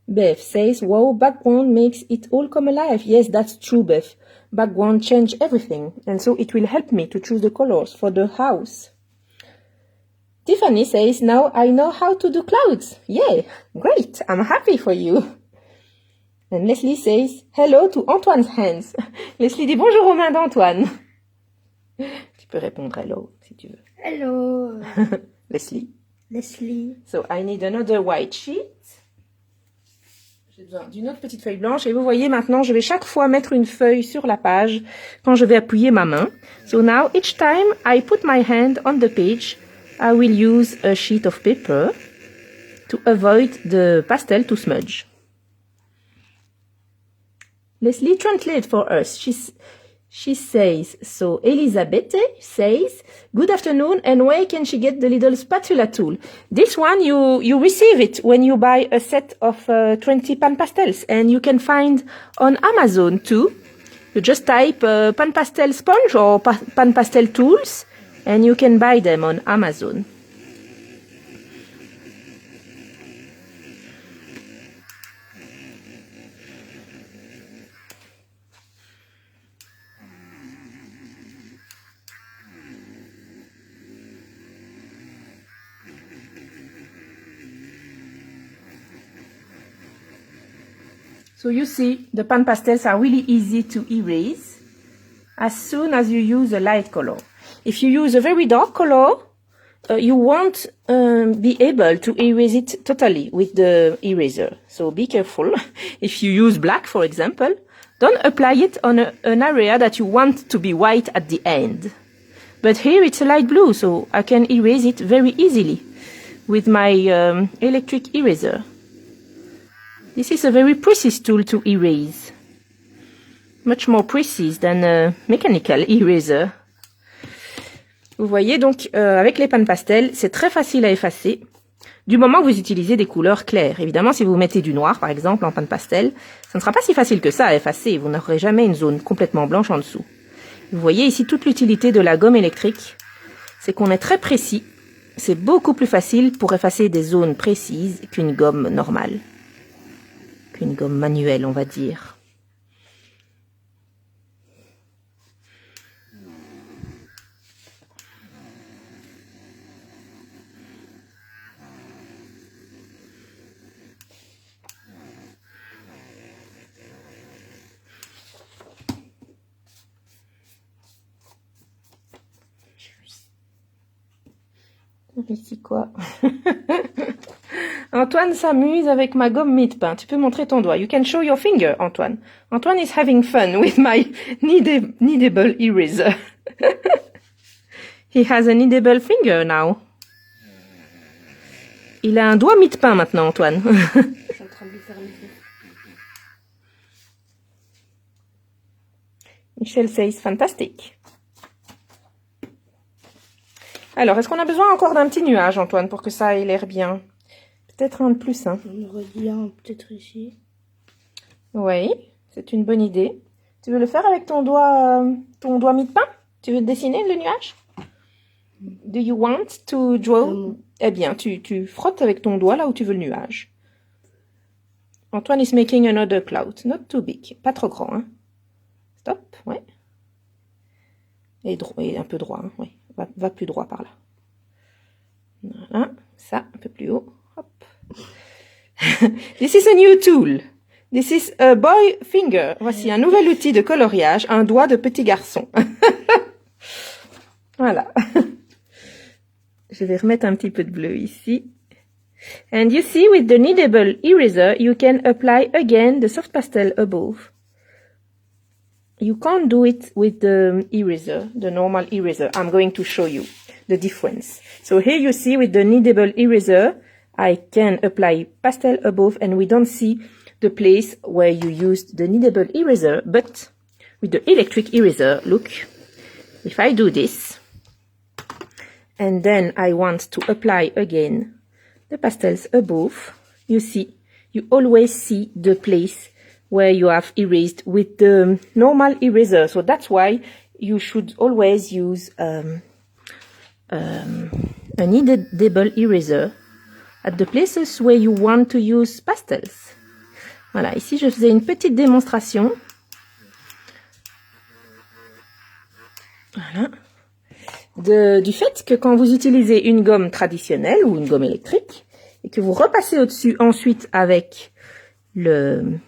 Beth says, wow, background makes it all come alive. Yes, that's true, Beth. Background change everything. And so it will help me to choose the colors for the house. Tiffany says, now I know how to do clouds. Yeah, great. I'm happy for you. And Leslie says, hello to Antoine's hands. Leslie dit bonjour aux mains d'Antoine. Tu peux répondre hello si tu veux. Hello. Leslie. Leslie. So I need another white sheet. J'ai besoin d'une autre petite feuille blanche. Et vous voyez maintenant, je vais chaque fois mettre une feuille sur la page quand je vais appuyer ma main. So now each time I put my hand on the page, I will use a sheet of paper to avoid the pastel to smudge. Leslie, translate for us. She says, so Elisabeth says, good afternoon, and where can she get the little spatula tool? This one, you receive it when you buy a set of 20 pan pastels, and you can find on Amazon too. You just type pan pastel sponge or pan pastel tools, and you can buy them on Amazon. So you see, the pan pastels are really easy to erase as soon as you use a light color. If you use a very dark color, you won't be able to erase it totally with the eraser. So be careful. If you use black, for example, don't apply it on an area that you want to be white at the end. But here it's a light blue, so I can erase it very easily with my electric eraser. This is a very precise tool to erase. Much more precise than a mechanical eraser. Vous voyez donc, avec les pan pastels, c'est très facile à effacer, du moment que vous utilisez des couleurs claires. Évidemment, si vous mettez du noir, par exemple, en pan pastel, ça ne sera pas si facile que ça à effacer. Vous n'aurez jamais une zone complètement blanche en dessous. Vous voyez ici toute l'utilité de la gomme électrique, c'est qu'on est très précis. C'est beaucoup plus facile pour effacer des zones précises qu'une gomme normale. Qu'une gomme manuelle, on va dire. Ici quoi? Antoine s'amuse avec ma gomme mie-de-pain. Tu peux montrer ton doigt. You can show your finger, Antoine. Antoine is having fun with my kneadable eraser. He has a kneadable finger now. Il a un doigt mie-de-pain maintenant, Antoine. Je suis en train de lui faire un bisou. Michel says fantastic. Alors, est-ce qu'on a besoin encore d'un petit nuage, Antoine, pour que ça ait l'air bien? Peut-être un de plus, hein? On aurait dit un peut-être ici. Oui, c'est une bonne idée. Tu veux le faire avec ton doigt mie-de-pain? Tu veux dessiner le nuage? Do you want to draw? Eh bien, tu frottes avec ton doigt là où tu veux le nuage. Antoine is making another cloud. Not too big. Pas trop grand, hein? Stop, ouais. Et un peu droit, hein? Oui. Va plus droit par là. Voilà, ça, un peu plus haut. Hop. This is a new tool. This is a boy finger. Voici un nouvel outil de coloriage, un doigt de petit garçon. Voilà. Je vais remettre un petit peu de bleu ici. And you see, with the kneadable eraser, you can apply again the soft pastel above. You can't do it with the eraser, the normal eraser. I'm going to show you the difference. So here you see with the kneadable eraser, I can apply pastel above and we don't see the place where you used the kneadable eraser, but with the electric eraser, look, if I do this, and then I want to apply again the pastels above, you see, you always see the place where you have erased with the normal eraser. So that's why you should always use a kneadable eraser at the places where you want to use pastels. Voilà, ici je faisais une petite démonstration. Voilà. Du fait que quand vous utilisez une gomme traditionnelle ou une gomme électrique et que vous repassez au-dessus ensuite avec le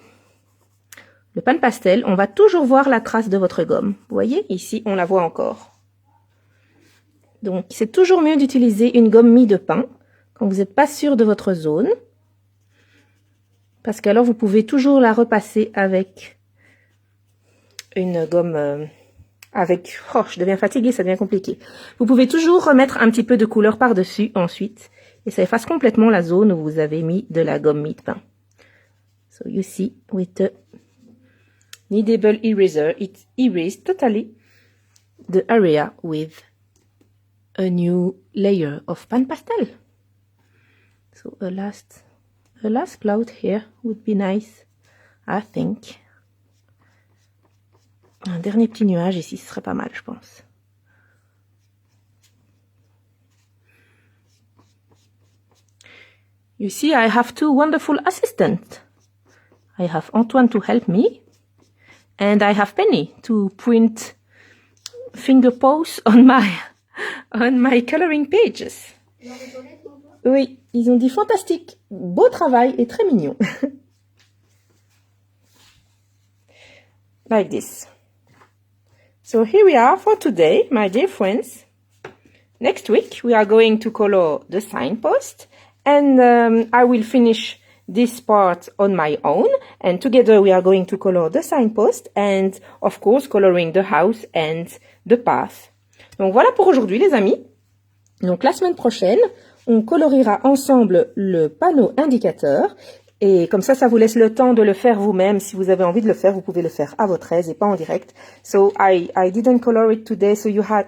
pan de pastel, on va toujours voir la trace de votre gomme. Vous voyez, ici, on la voit encore. Donc, c'est toujours mieux d'utiliser une gomme mie de pain quand vous n'êtes pas sûr de votre zone. Parce qu'alors, vous pouvez toujours la repasser avec une gomme... Oh, je deviens fatiguée, ça devient compliqué. Vous pouvez toujours remettre un petit peu de couleur par-dessus ensuite. Et ça efface complètement la zone où vous avez mis de la gomme mie de pain. So you see, with the kneadable eraser, it erased totally the area with a new layer of pan pastel. So a last cloud here would be nice, I think. Un dernier petit nuage ici, ce serait pas mal, je pense. You see, I have two wonderful assistants. I have Antoine to help me, and I have Penny to print finger pose on my coloring pages. Oui, ils ont dit fantastique, beau travail et très mignon. Like this. So here we are for today, my dear friends. Next week we are going to color the signpost, and I will finish this part on my own, and together we are going to color the signpost and of course coloring the house and the path. Donc voilà pour aujourd'hui les amis. Donc la semaine prochaine, on coloriera ensemble le panneau indicateur. Et comme ça vous laisse le temps de le faire vous-même. Si vous avez envie de le faire, vous pouvez le faire à votre aise et pas en direct. So I didn't color it today, so you had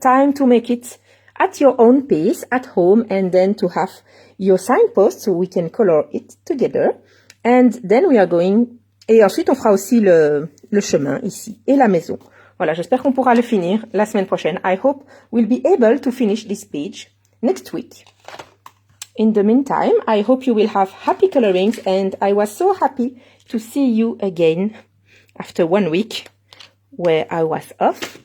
time to make it at your own pace at home, and then to have your signpost so we can color it together. And then we are going... Et ensuite, on fera aussi le chemin ici et la maison. Voilà, j'espère qu'on pourra le finir la semaine prochaine. I hope we'll be able to finish this page next week. In the meantime, I hope you will have happy colorings, and I was so happy to see you again after 1 week where I was off.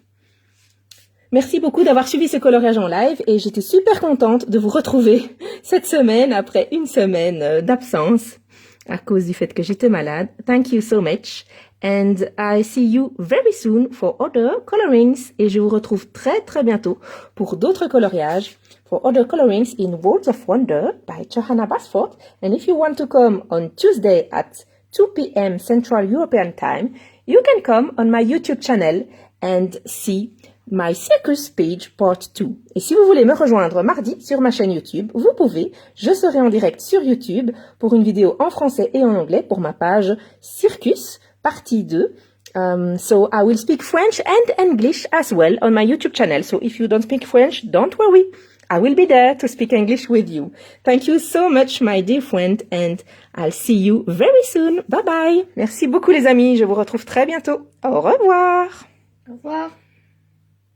Merci beaucoup d'avoir suivi ce coloriage en live et j'étais super contente de vous retrouver cette semaine après une semaine d'absence à cause du fait que j'étais malade. Thank you so much and I see you very soon for other colorings et je vous retrouve très très bientôt pour d'autres coloriages. For other colorings in Worlds of Wonder by Johanna Basford. And if you want to come on Tuesday at 2 p.m. Central European Time, you can come on my YouTube channel and see my circus page part 2. Et si vous voulez me rejoindre mardi sur ma chaîne YouTube, vous pouvez. Je serai en direct sur YouTube pour une vidéo en français et en anglais pour ma page circus partie 2. So I will speak French and English as well on my YouTube channel. So if you don't speak French, don't worry. I will be there to speak English with you. Thank you so much, my dear friend, and I'll see you very soon. Bye bye. Merci beaucoup les amis, je vous retrouve très bientôt. Au revoir. Au revoir.